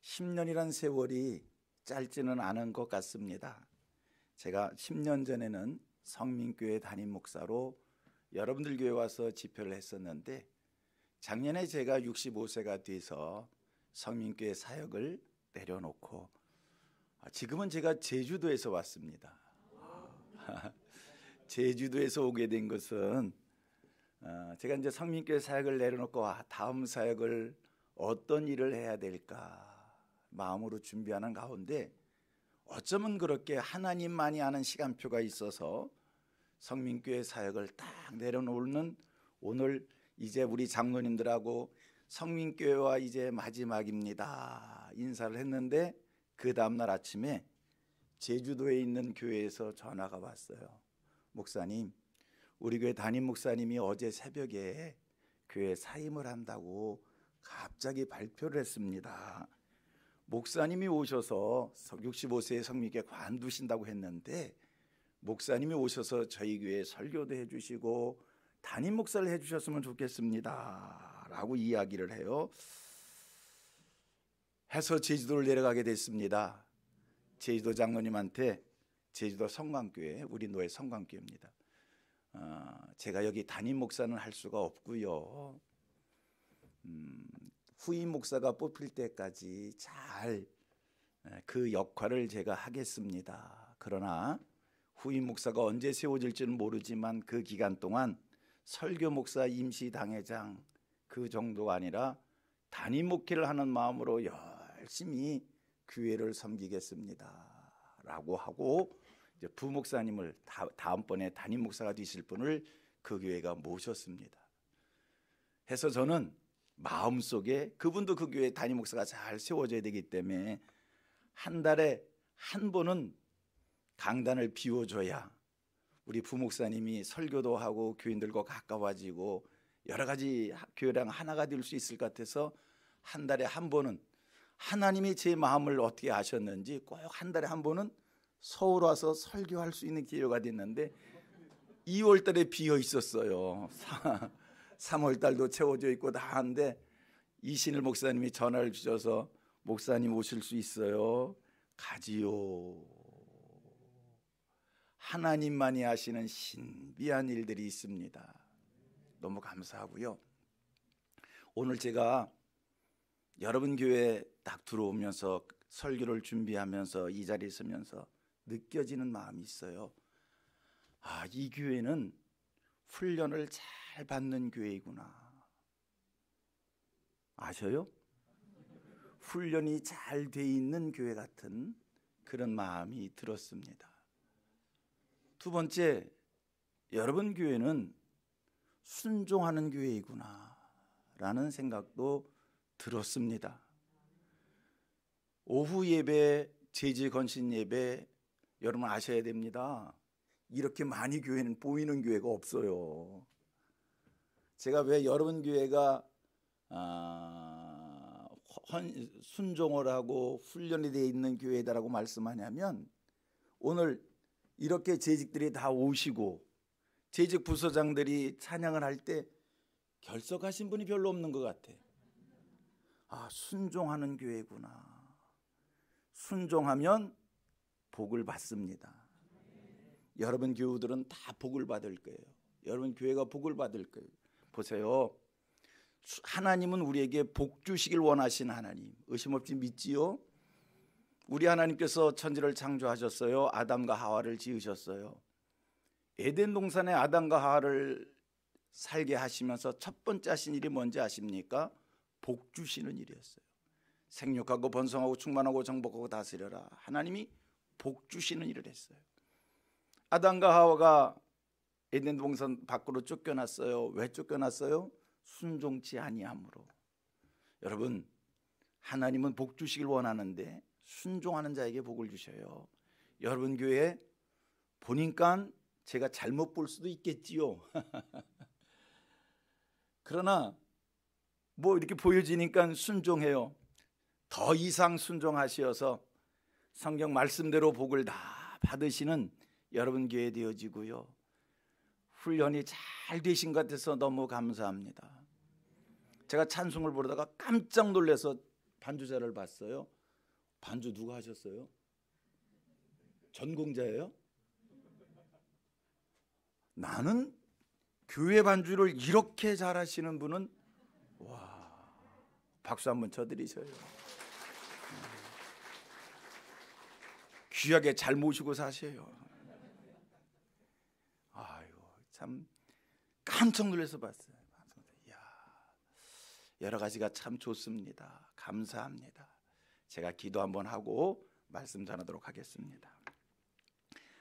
10년이란 세월이 짧지는 않은 것 같습니다. 제가 10년 전에는 성민교회 담임 목사로 여러분들 교회 와서 집회를 했었는데, 작년에 제가 65세가 돼서 성민교회 사역을 내려놓고 지금은 제가 제주도에서 왔습니다. 제주도에서 오게 된 것은 제가 이제 성민교회 사역을 내려놓고 다음 사역을 어떤 일을 해야 될까 마음으로 준비하는 가운데, 어쩌면 그렇게 하나님만이 아는 시간표가 있어서 성민교회 사역을 딱 내려놓는 오늘 이제 우리 장로님들하고 성민교회와 이제 마지막입니다 인사를 했는데, 그 다음날 아침에 제주도에 있는 교회에서 전화가 왔어요. 목사님, 우리 교회 담임 목사님이 어제 새벽에 교회 사임을 한다고 갑자기 발표를 했습니다. 목사님이 오셔서 65세의 성민교회 관두신다고 했는데, 목사님이 오셔서 저희 교회에 설교도 해주시고 담임 목사를 해주셨으면 좋겠습니다 라고 이야기를 해요. 해서 제주도를 내려가게 됐습니다. 제주도 장로님한테, 제주도 성광교회, 우리 노예 성광교회입니다. 제가 여기 담임 목사는 할 수가 없고요. 후임 목사가 뽑힐 때까지 잘 그 역할을 제가 하겠습니다. 그러나 후임 목사가 언제 세워질지는 모르지만 그 기간 동안 설교 목사 임시 당회장 그 정도가 아니라 담임 목회를 하는 마음으로 열심히 교회를 섬기겠습니다 라고 하고, 이제 부목사님을 다음번에 담임 목사가 되실 분을 그 교회가 모셨습니다. 해서 저는 마음속에 그분도 그 교회 담임 목사가 잘 세워져야 되기 때문에 한 달에 한 번은 강단을 비워줘야 우리 부목사님이 설교도 하고 교인들과 가까워지고 여러 가지 교회랑 하나가 될 수 있을 것 같아서, 한 달에 한 번은 하나님이 제 마음을 어떻게 아셨는지 꼭 한 달에 한 번은 서울 와서 설교할 수 있는 기회가 됐는데, 2월 달에 비어 있었어요. 3월 달도 채워져 있고 다 하는데, 이신일 목사님이 전화를 주셔서 목사님 오실 수 있어요? 가지요. 하나님만이 하시는 신비한 일들이 있습니다. 너무 감사하고요. 오늘 제가 여러분 교회에 딱 들어오면서 설교를 준비하면서 이 자리에 서면서 느껴지는 마음이 있어요. 이 교회는 훈련을 잘 받는 교회이구나. 아셔요? 훈련이 잘 돼 있는 교회 같은 그런 마음이 들었습니다. 두 번째, 여러분 교회는 순종하는 교회이구나 라는 생각도 들었습니다. 오후 예배, 제지 건신 예배, 여러분 아셔야 됩니다. 이렇게 많이 교회는 보이는 교회가 없어요. 제가 왜 여러분 교회가 순종을 하고 훈련이 되어 있는 교회다라고 말씀하냐면, 오늘 이렇게 재직들이 다 오시고 재직 부서장들이 찬양을 할 때 결석하신 분이 별로 없는 것 같아. 순종하는 교회구나. 순종하면 복을 받습니다. 여러분 교우들은 다 복을 받을 거예요. 여러분 교회가 복을 받을 거예요. 보세요. 하나님은 우리에게 복 주시길 원하신 하나님, 의심 없이 믿지요? 우리 하나님께서 천지를 창조하셨어요. 아담과 하와를 지으셨어요. 에덴 동산에 아담과 하와를 살게 하시면서 첫 번째 하신 일이 뭔지 아십니까? 복 주시는 일이었어요. 생육하고 번성하고 충만하고 정복하고 다스려라. 하나님이 복 주시는 일을 했어요. 아담과 하와가 에덴 동산 밖으로 쫓겨났어요. 왜 쫓겨났어요? 순종치 아니함으로. 여러분, 하나님은 복 주시길 원하는데 순종하는 자에게 복을 주셔요. 여러분 교회 보니까 제가 잘못 볼 수도 있겠지요. 그러나 뭐 이렇게 보여지니까 순종해요. 더 이상 순종하시어서 성경 말씀대로 복을 다 받으시는 여러분 교회 되어지고요. 훈련이 잘 되신 것 같아서 너무 감사합니다. 제가 찬송을 부르다가 깜짝 놀라서 반주자를 봤어요. 반주 누가 하셨어요? 전공자예요? 나는 교회 반주를 이렇게 잘하시는 분은 와, 박수 한번 쳐드리셔요. 귀하게 잘 모시고 사세요. 아유, 참 깜짝 놀라서 봤어요. 이야, 여러 가지가 참 좋습니다. 감사합니다. 제가 기도 한번 하고 말씀 전하도록 하겠습니다.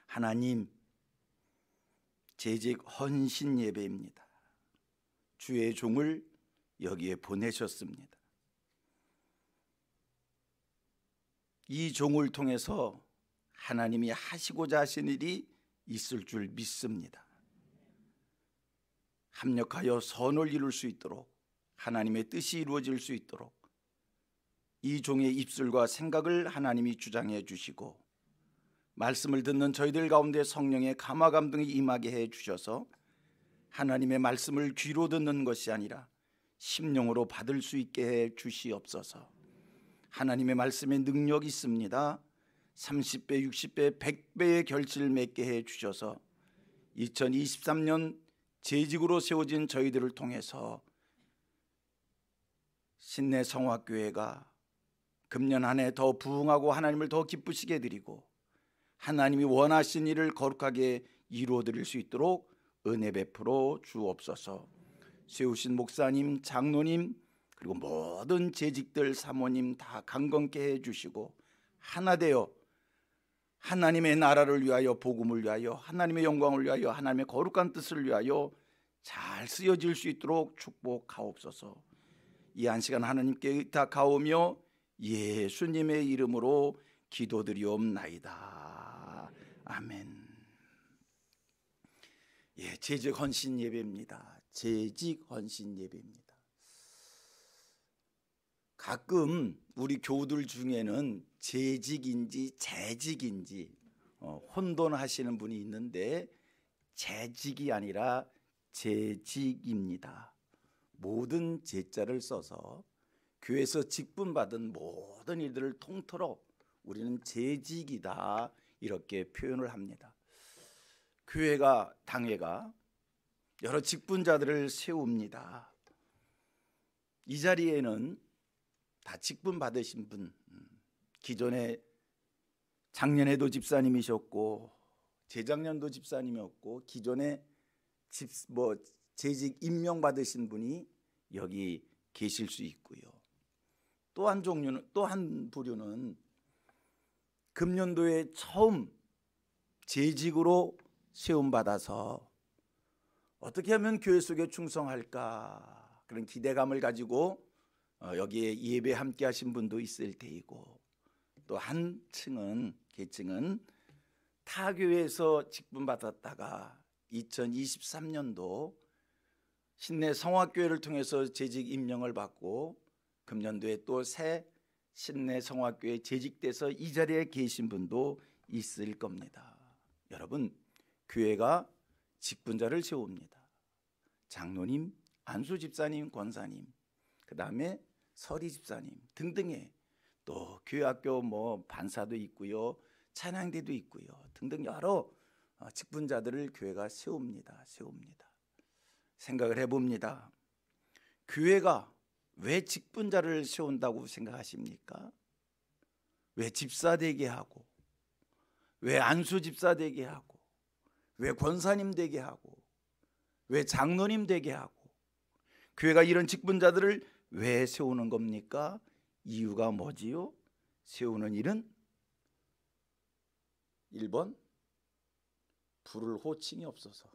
하나님, 재직 헌신 예배입니다. 주의 종을 여기에 보내셨습니다. 이 종을 통해서 하나님이 하시고자 하신 일이 있을 줄 믿습니다. 합력하여 선을 이룰 수 있도록, 하나님의 뜻이 이루어질 수 있도록 이 종의 입술과 생각을 하나님이 주장해 주시고, 말씀을 듣는 저희들 가운데 성령의 감화 감동이 임하게 해 주셔서 하나님의 말씀을 귀로 듣는 것이 아니라 심령으로 받을 수 있게 해 주시옵소서. 하나님의 말씀에 능력이 있습니다. 30배, 60배, 100배의 결실을 맺게 해 주셔서 2023년 재직으로 세워진 저희들을 통해서 신내 성화교회가 금년 한 해 더 부흥하고 하나님을 더 기쁘시게 드리고 하나님이 원하신 일을 거룩하게 이루어 드릴 수 있도록 은혜 베풀어 주옵소서. 세우신 목사님, 장로님, 그리고 모든 재직들, 사모님 다 강건케 해주시고 하나 되어 하나님의 나라를 위하여, 복음을 위하여, 하나님의 영광을 위하여, 하나님의 거룩한 뜻을 위하여 잘 쓰여질 수 있도록 축복하옵소서. 이 한 시간 하나님께 의탁하오며 예수님의 이름으로 기도드리옵나이다. 아멘. 예, 재직 헌신 예배입니다. 재직 헌신 예배입니다. 가끔 우리 교우들 중에는 재직인지 재직인지 혼돈하시는 분이 있는데, 재직이 아니라 재직입니다. 모든 재자를 써서 교회에서 직분받은 모든 일들을 통틀어 우리는 재직이다, 이렇게 표현을 합니다. 교회가, 당회가 여러 직분자들을 세웁니다. 이 자리에는 다 직분 받으신 분, 기존에 작년에도 집사님이셨고 재작년도 집사님이었고 기존에 재직 임명 받으신 분이 여기 계실 수 있고요. 또 한 종류는, 또 한 부류는 금년도에 처음 재직으로 세움 받아서 어떻게 하면 교회 속에 충성할까, 그런 기대감을 가지고 여기에 예배 함께 하신 분도 있을 테이고, 또 한 계층은 타 교회에서 직분 받았다가 2023년도 신내 성화교회를 통해서 재직 임명을 받고 금년도에 또 새 신내 성화교회 재직돼서 이 자리에 계신 분도 있을 겁니다. 여러분, 교회가 직분자를 세웁니다. 장로님, 안수 집사님, 권사님, 그 다음에 서리 집사님 등등의, 또 교회학교 반사도 있고요, 찬양대도 있고요, 등등 여러 직분자들을 교회가 세웁니다. 생각을 해봅니다. 교회가 왜 직분자를 세운다고 생각하십니까? 왜 집사 되게 하고, 왜 안수 집사 되게 하고, 왜 권사님 되게 하고, 왜 장로님 되게 하고, 교회가 이런 직분자들을 왜 세우는 겁니까? 이유가 뭐지요? 세우는 일은 1번, 부를 호칭이 없어서.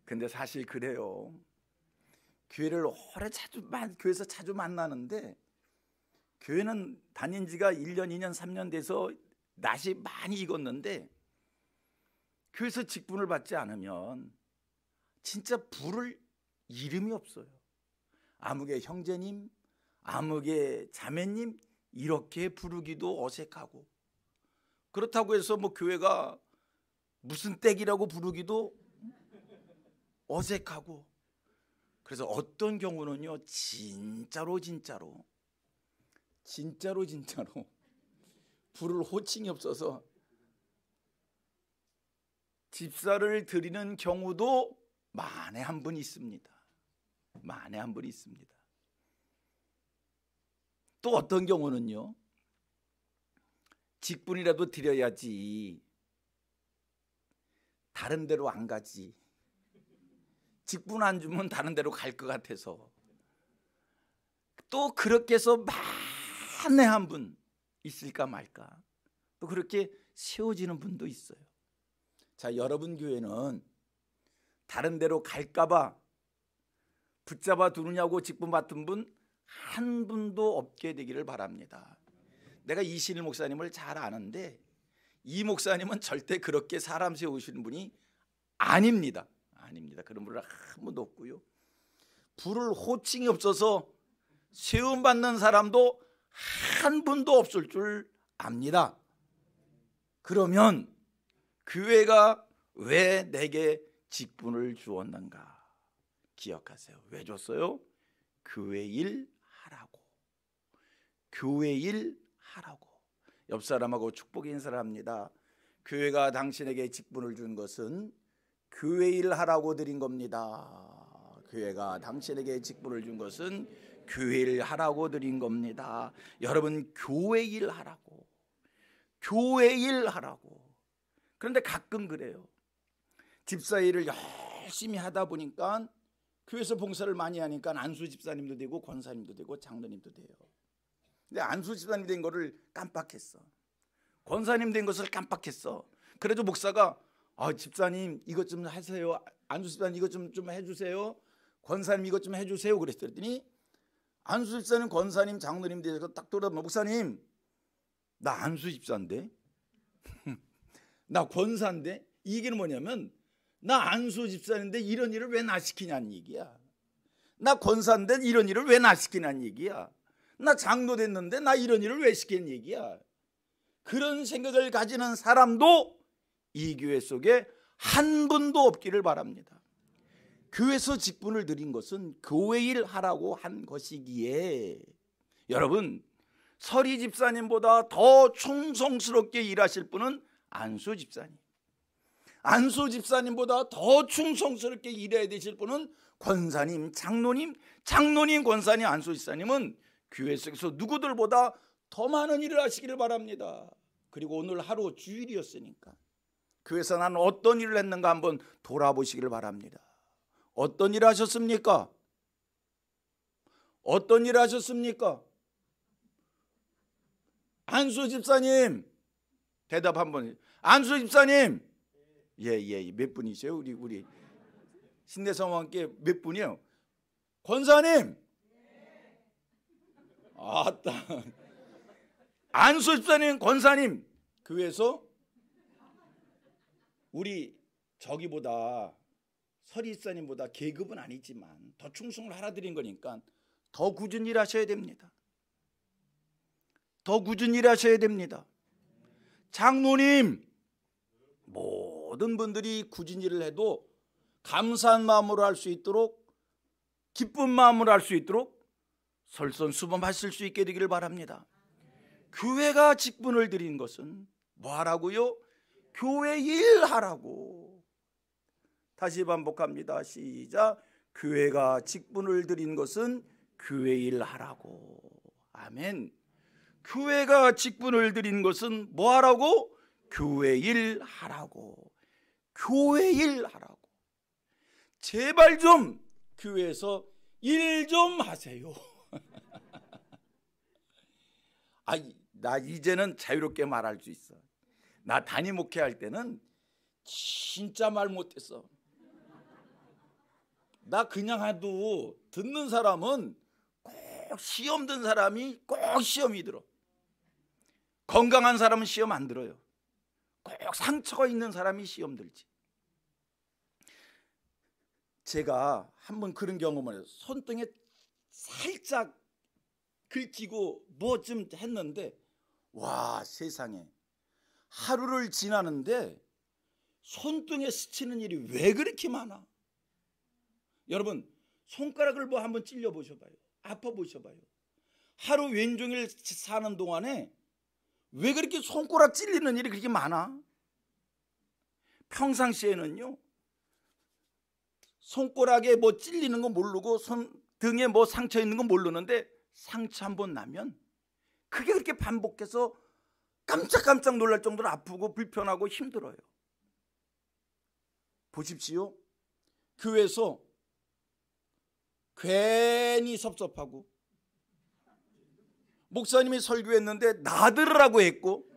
근데 사실 그래요. 교회를 교회에서 자주 만나는데, 교회는 다닌 지가 1년, 2년, 3년 돼서 낯이 많이 익었는데, 교회에서 직분을 받지 않으면 진짜 부를 이름이 없어요. 아무개 형제님, 아무개 자매님 이렇게 부르기도 어색하고, 그렇다고 해서 교회가 무슨 댁이라고 부르기도 어색하고, 그래서 어떤 경우는요, 진짜로 진짜로 불을 호칭이 없어서 집사를 드리는 경우도 만에 한 분 있습니다. 만에 한 분 있습니다. 또 어떤 경우는요, 직분이라도 드려야지 다른 데로 안 가지, 직분 안 주면 다른 데로 갈 것 같아서, 또 그렇게 해서 만에 한 분 있을까 말까, 또 그렇게 세워지는 분도 있어요. 자, 여러분 교회는 다른 데로 갈까 봐 붙잡아 두느냐고 직분 맡은 분 한 분도 없게 되기를 바랍니다. 내가 이신일 목사님을 잘 아는데 이 목사님은 절대 그렇게 사람 세우시는 분이 아닙니다. 그런 분은 한 분도 없고요. 불을 호칭이 없어서 세움받는 사람도 한 분도 없을 줄 압니다. 그러면 교회가 왜 내게 직분을 주었는가 기억하세요. 왜 줬어요? 교회 일 하라고. 교회 일 하라고. 옆 사람하고 축복 인사를 합니다. 교회가 당신에게 직분을 준 것은 교회 일 하라고 드린 겁니다. 교회가 당신에게 직분을 준 것은 교회 일 하라고 드린 겁니다. 여러분, 교회 일 하라고. 교회 일 하라고. 그런데 가끔 그래요. 집사 일을 열심히 하다 보니까 교회에서 봉사를 많이 하니까 안수 집사님도 되고 권사님도 되고 장로님도 돼요. 근데 안수 집사님 된 거를 깜빡했어. 권사님 된 것을 깜빡했어. 그래도 목사가 집사님 이것 좀 하세요. 안수 집사님 이것 좀 해주세요. 권사님 이것 좀 해주세요. 그랬더니 안수 집사님, 권사님, 장로님 돼서 딱 돌아보면, 목사님 나 안수 집사인데 나 권사인데, 이 얘기는 뭐냐면 나 안수 집사인데 이런 일을 왜 나 시키냐는 얘기야. 나 권사인데 이런 일을 왜 나 시키냐는 얘기야. 나 장로 됐는데 나 이런 일을 왜 시키는 얘기야. 그런 생각을 가지는 사람도 이 교회 속에 한 분도 없기를 바랍니다. 교회에서 직분을 드린 것은 교회 일 하라고 한 것이기에, 여러분, 서리 집사님보다 더 충성스럽게 일하실 분은 안수 집사님, 안수 집사님보다 더 충성스럽게 일해야 되실 분은 권사님, 장로님, 권사님, 안수 집사님은 교회 속에서 누구들보다 더 많은 일을 하시기를 바랍니다. 그리고 오늘 하루 주일이었으니까 교회에서 나는 어떤 일을 했는가 한번 돌아보시기를 바랍니다. 어떤 일을 하셨습니까? 어떤 일을 하셨습니까? 안수 집사님 대답 한번. 안수 집사님, 예, 몇 분이세요? 우리 신대성왕께 몇 분이요? 권사님, 아따, 안수 집사님, 권사님, 교회에서 우리 저기보다 서리 집사님보다 계급은 아니지만 더 충성을 하라 드린 거니까 더 굳은 일 하셔야 됩니다. 더 굳은 일 하셔야 됩니다. 장로님, 모든 분들이 굳은 일을 해도 감사한 마음으로 할 수 있도록, 기쁜 마음으로 할 수 있도록 솔선수범하실 수 있게 되기를 바랍니다. 교회가 직분을 드린 것은 뭐 하라고요? 교회 일 하라고. 다시 반복합니다. 시작. 교회가 직분을 드린 것은 교회 일 하라고. 아멘. 교회가 직분을 드린 것은 뭐 하라고? 교회 일 하라고. 교회 일 하라고. 제발 좀 교회에서 일 좀 하세요. 나 이제는 자유롭게 말할 수 있어. 나 단임 목회할 때는 진짜 말 못했어. 나 그냥 해도 듣는 사람은 꼭 시험 든 사람이 꼭 시험이 들어. 건강한 사람은 시험 안 들어요. 꼭 상처가 있는 사람이 시험 들지. 제가 한번 그런 경험을 해요. 손등에 살짝 긁히고 뭐 좀 했는데, 와, 세상에 하루를 지나는데 손등에 스치는 일이 왜 그렇게 많아? 여러분, 손가락을 뭐 한번 찔려 보셔봐요. 아파 보셔봐요. 하루 왼종일 사는 동안에 왜 그렇게 손가락 찔리는 일이 그렇게 많아? 평상시에는요, 손가락에 뭐 찔리는 거 모르고 등에 뭐 상처 있는 거 모르는데 상처 한번 나면 그게 그렇게 반복해서 깜짝깜짝 놀랄 정도로 아프고 불편하고 힘들어요. 보십시오. 교회에서 괜히 섭섭하고 목사님이 설교했는데 나들으라고 했고,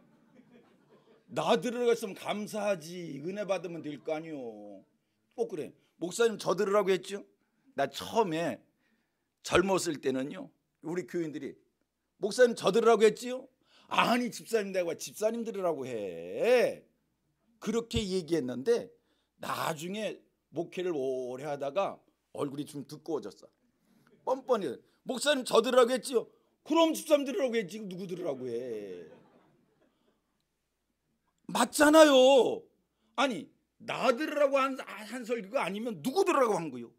나들으라고 했으면 감사하지, 은혜 받으면 될 거 아니요. 꼭 그래. 목사님 저 들으라고 했죠. 나 처음에 젊었을 때는요, 우리 교인들이 목사님 저 들으라고 했지요. 아니 집사님 내가 집사님 들으라고 해, 그렇게 얘기했는데 나중에 목회를 오래 하다가 얼굴이 좀 두꺼워졌어. 뻔뻔히 목사님 저 들으라고 했지요. 그럼 집사님 들으라고 했지, 누구 들으라고 해. 맞잖아요. 아니 나 들으라고 한 설교가 아니면 누구 들으라고 한 거요?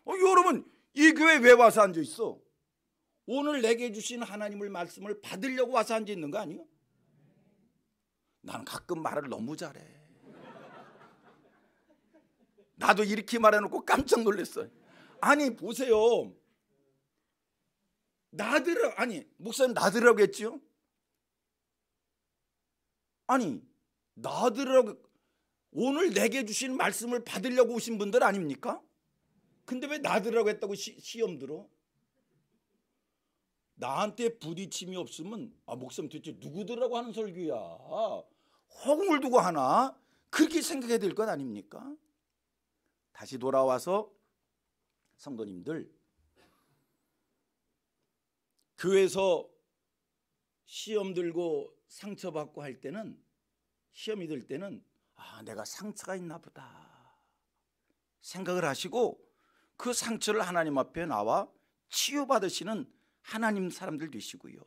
여러분 이 교회 왜 와서 앉아 있어? 오늘 내게 주신 하나님의 말씀을 받으려고 와서 앉아 있는 거 아니에요? 나는 가끔 말을 너무 잘해. 나도 이렇게 말해놓고 깜짝 놀랐어요. 아니 보세요. 아니 목사님 나들으라고 했지요? 아니 나들으라고, 오늘 내게 주신 말씀을 받으려고 오신 분들 아닙니까? 근데 왜 나들으라고 했다고 시험 들어? 나한테 부딪힘이 없으면 목사님 도대체 누구들하고 하는 설교야, 허공을 두고 하나, 그렇게 생각해야 될 것 아닙니까? 다시 돌아와서 성도님들, 교회에서 시험 들고 상처받고 할 때는, 시험이 들 때는 내가 상처가 있나 보다 생각을 하시고 그 상처를 하나님 앞에 나와 치유받으시는 하나님 사람들 되시고요,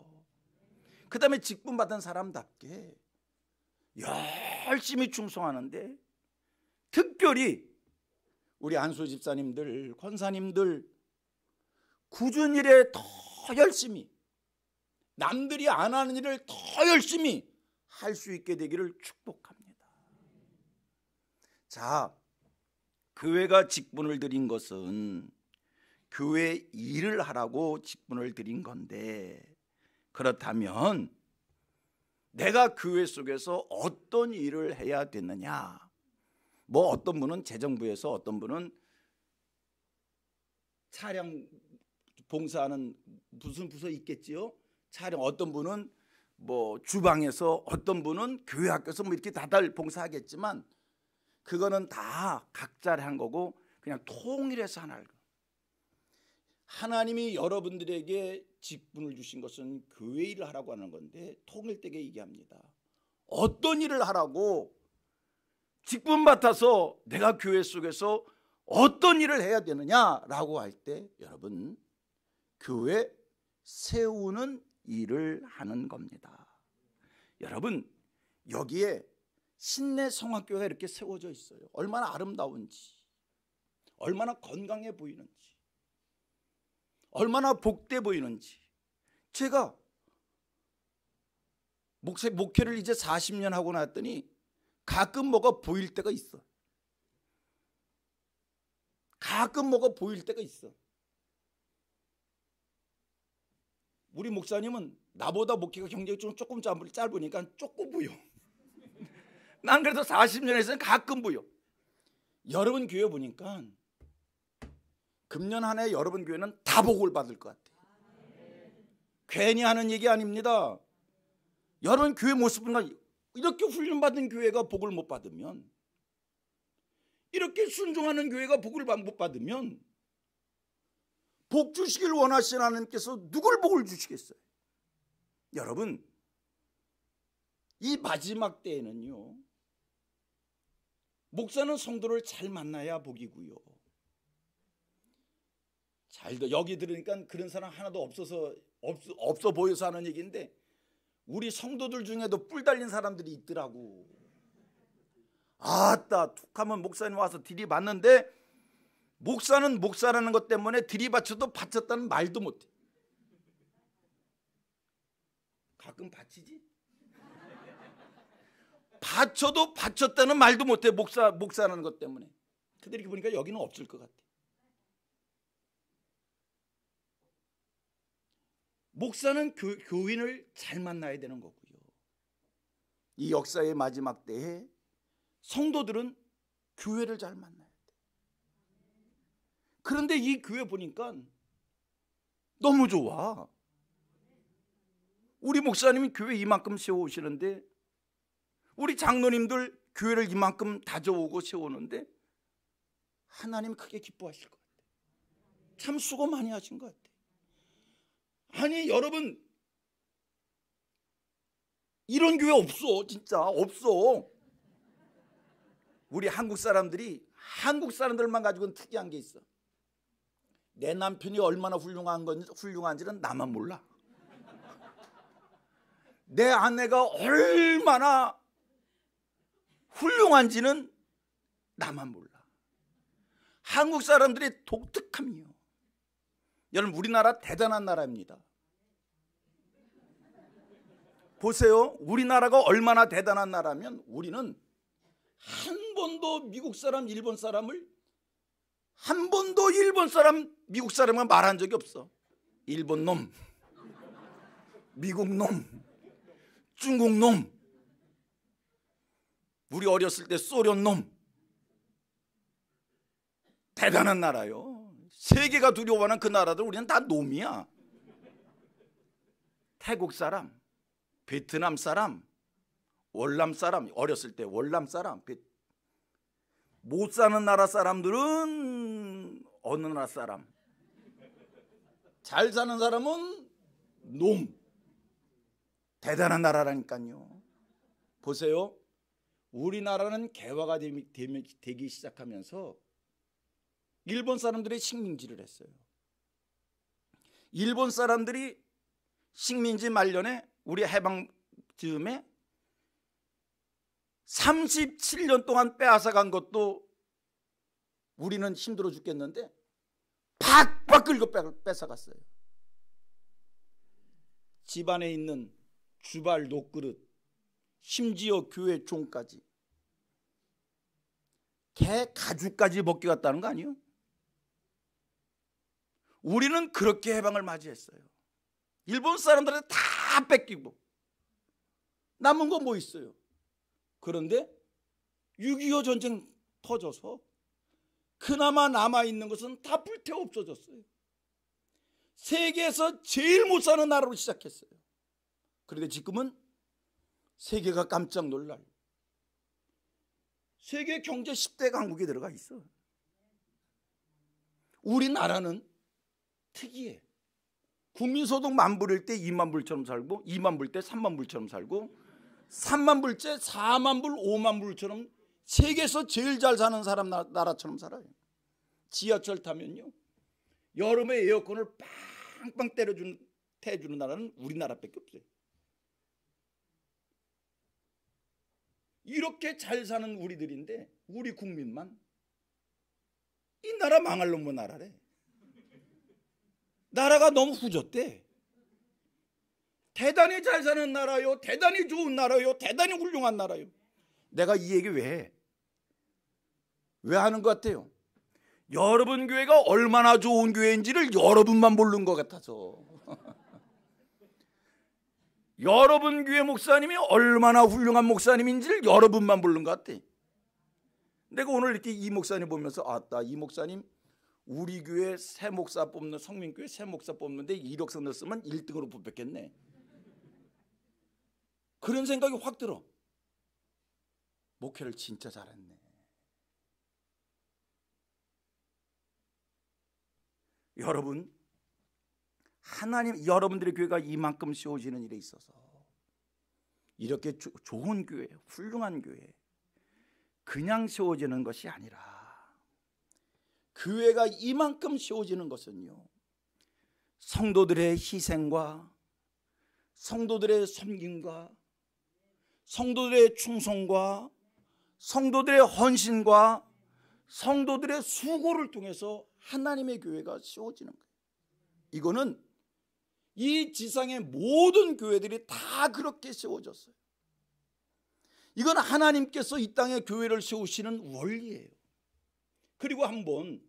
그 다음에 직분받은 사람답게 열심히 충성하는데, 특별히 우리 안수 집사님들, 권사님들 굳은 일에 더 열심히, 남들이 안 하는 일을 더 열심히 할 수 있게 되기를 축복합니다. 자, 교회가 직분을 드린 것은 교회 일을 하라고 직분을 드린 건데, 그렇다면 내가 교회 속에서 어떤 일을 해야 되느냐? 뭐 어떤 분은 재정부에서, 어떤 분은 차량 봉사하는 무슨 부서 있겠지요? 차량, 어떤 분은 뭐 주방에서, 어떤 분은 교회 학교에서 뭐 이렇게 다들 봉사하겠지만 그거는 다 각자 한 거고 그냥 통일해서 하나를. 하나님이 여러분들에게 직분을 주신 것은 교회 일을 하라고 하는 건데 통일되게 얘기합니다. 어떤 일을 하라고 직분 맡아서 내가 교회 속에서 어떤 일을 해야 되느냐라고 할 때, 여러분 교회 세우는 일을 하는 겁니다. 여러분 여기에 신내 성악교회가 이렇게 세워져 있어요. 얼마나 아름다운지, 얼마나 건강해 보이는지, 얼마나 복돼 보이는지. 제가 목회를 이제 40년 하고 났더니 가끔 뭐가 보일 때가 있어. 가끔 뭐가 보일 때가 있어. 우리 목사님은 나보다 목회가 경력이 조금 짧으니까 조금 보여. 난 그래도 40년에서는 가끔 보여. 여러분 교회 보니까 금년 한 해 여러분 교회는 다 복을 받을 것 같아요. 괜히 하는 얘기 아닙니다. 여러분 교회 모습 보면 이렇게 훈련받은 교회가 복을 못 받으면, 이렇게 순종하는 교회가 복을 못 받으면 복 주시길 원하시는 하나님께서 누굴 복을 주시겠어요? 여러분 이 마지막 때에는요, 목사는 성도를 잘 만나야 복이고요. 여기 들으니까 그런 사람 하나도 없어 보여서 하는 얘기인데, 우리 성도들 중에도 뿔 달린 사람들이 있더라고. 아따 툭하면 목사님 와서 들이받는데, 목사는 목사라는 것 때문에 들이받쳐도 받쳤다는 말도 못해. 가끔 바치지. 바쳐도 바쳤다는 말도 못해. 목사라는 것 때문에. 그들이 보니까 여기는 없을 것 같아. 목사는 교인을 잘 만나야 되는 거고요. 이 역사의 마지막 때에 성도들은 교회를 잘 만나야 돼. 그런데 이 교회 보니까 너무 좋아. 우리 목사님이 교회 이만큼 세워오시는데, 우리 장로님들 교회를 이만큼 다져오고 세우는데 하나님 크게 기뻐하실 것 같아. 참 수고 많이 하신 것 같아. 아니 여러분, 이런 교회 없어. 진짜 없어. 우리 한국 사람들만 가지고는 특이한 게 있어. 내 남편이 얼마나 훌륭한지는 나만 몰라. 내 아내가 얼마나 훌륭한지는 나만 몰라. 한국 사람들의 독특함이요. 여러분, 우리나라 대단한 나라입니다. 보세요. 우리나라가 얼마나 대단한 나라면, 우리는 한 번도 미국 사람, 일본 사람을 한 번도 일본 사람, 미국 사람과 말한 적이 없어. 일본 놈, 미국 놈, 중국 놈, 우리 어렸을 때 소련 놈. 대단한 나라요. 세계가 두려워하는 그 나라들 우리는 다 놈이야. 태국 사람, 베트남 사람, 월남 사람, 어렸을 때 월남 사람. 못 사는 나라 사람들은 어느 나라 사람, 잘 사는 사람은 놈. 대단한 나라라니까요. 보세요. 우리나라는 개화가 되기 시작하면서 일본 사람들이 식민지를 했어요. 일본 사람들이 식민지 말년에, 우리 해방 즈음에 37년 동안 빼앗아간 것도 우리는 힘들어 죽겠는데 팍팍 긁어 뺏어갔어요. 집안에 있는 주발, 녹그릇, 심지어 교회 종까지, 개 가죽까지 벗겨갔다는 거 아니에요? 우리는 그렇게 해방을 맞이했어요. 일본 사람들은 다 뺏기고 남은 거 뭐 있어요? 그런데 6.25 전쟁 터져서 그나마 남아있는 것은 다 불태워 없어졌어요. 세계에서 제일 못 사는 나라로 시작했어요. 그런데 지금은 세계가 깜짝 놀랄 세계 경제 10대 강국에 들어가 있어. 우리나라는 특이해. 국민소득 10,000불일 때 20,000불처럼 살고, 20,000불 때 30,000불처럼 살고, 30,000불 때 40,000불, 50,000불처럼 세계에서 제일 잘 사는 나라처럼 살아요. 지하철 타면요, 여름에 에어컨을 빵빵 태워주는 나라는 우리나라밖에 없어요. 이렇게 잘 사는 우리들인데, 우리 국민만 이 나라 망할 놈의 나라래. 나라가 너무 후졌대. 대단히 잘 사는 나라요, 대단히 좋은 나라요, 대단히 훌륭한 나라요. 내가 이 얘기 왜 하는 것 같아요? 여러분 교회가 얼마나 좋은 교회인지를 여러분만 모르는 것 같아서. 여러분 교회 목사님이 얼마나 훌륭한 목사님인지를 여러분만 모르는 것 같아. 내가 오늘 이렇게 이 목사님 보면서, 이 목사님 우리 교회 새 목사 뽑는, 성민교회 새 목사 뽑는데 이력서 넣었으면 1등으로 뽑혔겠네. 그런 생각이 확 들어. 목회를 진짜 잘했네. 여러분, 하나님, 여러분들의 교회가 이만큼 세워지는 일에 있어서, 이렇게 좋은 교회, 훌륭한 교회, 그냥 세워지는 것이 아니라, 교회가 이만큼 세워지는 것은요, 성도들의 희생과 성도들의 섬김과 성도들의 충성과 성도들의 헌신과 성도들의 수고를 통해서 하나님의 교회가 세워지는 거예요. 이거는 이 지상의 모든 교회들이 다 그렇게 세워졌어요. 이건 하나님께서 이 땅에 교회를 세우시는 원리예요. 그리고 한번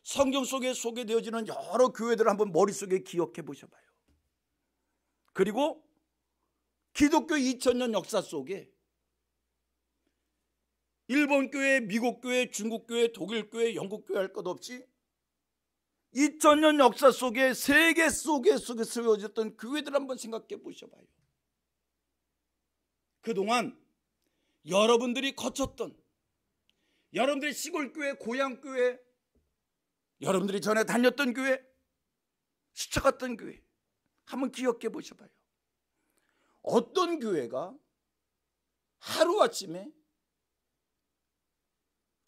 성경 속에 소개되어지는 여러 교회들을 한번 머릿속에 기억해 보셔봐요. 그리고 기독교 2000년 역사 속에 일본 교회, 미국 교회, 중국 교회, 독일 교회, 영국 교회 할 것 없이 2000년 역사 속에 세계 속에 세워졌던 교회들 한번 생각해 보셔봐요. 그동안 여러분들이 거쳤던, 여러분들이 시골교회, 고향교회, 여러분들이 전에 다녔던 교회, 스쳐갔던 교회 한번 기억해 보셔봐요. 어떤 교회가 하루아침에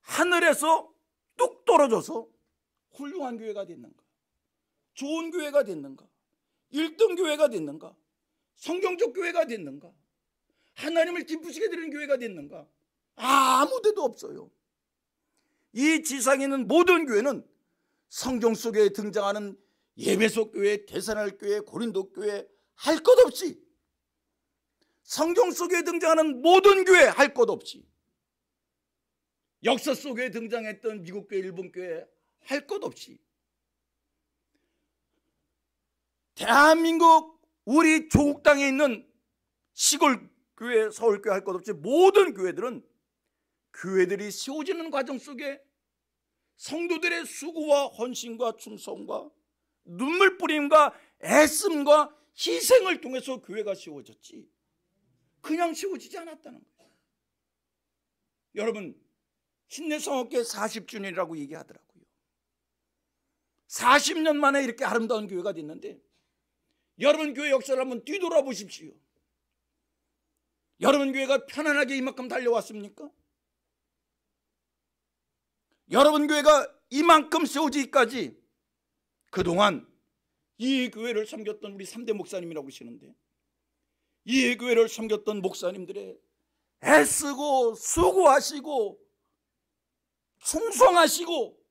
하늘에서 뚝 떨어져서 훌륭한 교회가 됐는가? 좋은 교회가 됐는가? 1등 교회가 됐는가? 성경적 교회가 됐는가? 하나님을 기쁘시게 드리는 교회가 됐는가? 아무 데도 없어요. 이 지상에 있는 모든 교회는 성경 속에 등장하는 에베소 교회, 데살로니가 교회, 고린도 교회 할 것 없이, 성경 속에 등장하는 모든 교회 할 것 없이, 역사 속에 등장했던 미국 교회, 일본 교회 할 것 없이, 대한민국 우리 조국 땅에 있는 시골 교회, 서울 교회 할 것 없이 모든 교회들은 교회들이 세워지는 과정 속에 성도들의 수고와 헌신과 충성과 눈물 뿌림과 애씀과 희생을 통해서 교회가 세워졌지 그냥 세워지지 않았다는 거예요. 여러분, 신내성업계 40주년이라고 얘기하더라고요. 40년 만에 이렇게 아름다운 교회가 됐는데 여러분 교회 역사를 한번 뒤돌아보십시오. 여러분 교회가 편안하게 이만큼 달려왔습니까? 여러분 교회가 이만큼 세워지기까지 그동안 이 교회를 섬겼던 우리 3대 목사님이라고 하시는데, 이 교회를 섬겼던 목사님들의 애쓰고 수고하시고 충성하시고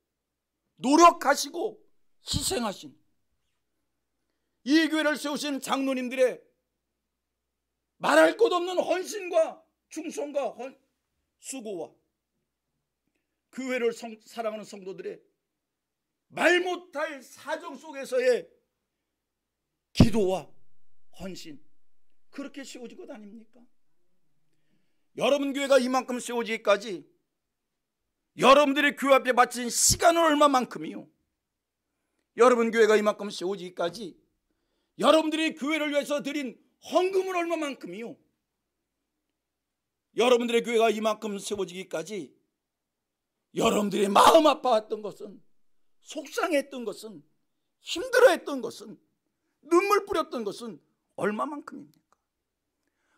노력하시고 희생하신 이 교회를 세우신 장로님들의 말할 것 없는 헌신과 충성과 수고와 교회를 사랑하는 성도들의 말 못할 사정 속에서의 기도와 헌신, 그렇게 세워진 것 아닙니까? 여러분 교회가 이만큼 세워지기까지 여러분들이 교회 앞에 바친 시간은 얼마만큼이요? 여러분 교회가 이만큼 세워지기까지 여러분들이 교회를 위해서 드린 헌금은 얼마만큼이요? 여러분들의 교회가 이만큼 세워지기까지 여러분들이 마음 아파했던 것은, 속상했던 것은, 힘들어했던 것은, 눈물 뿌렸던 것은 얼마만큼입니까?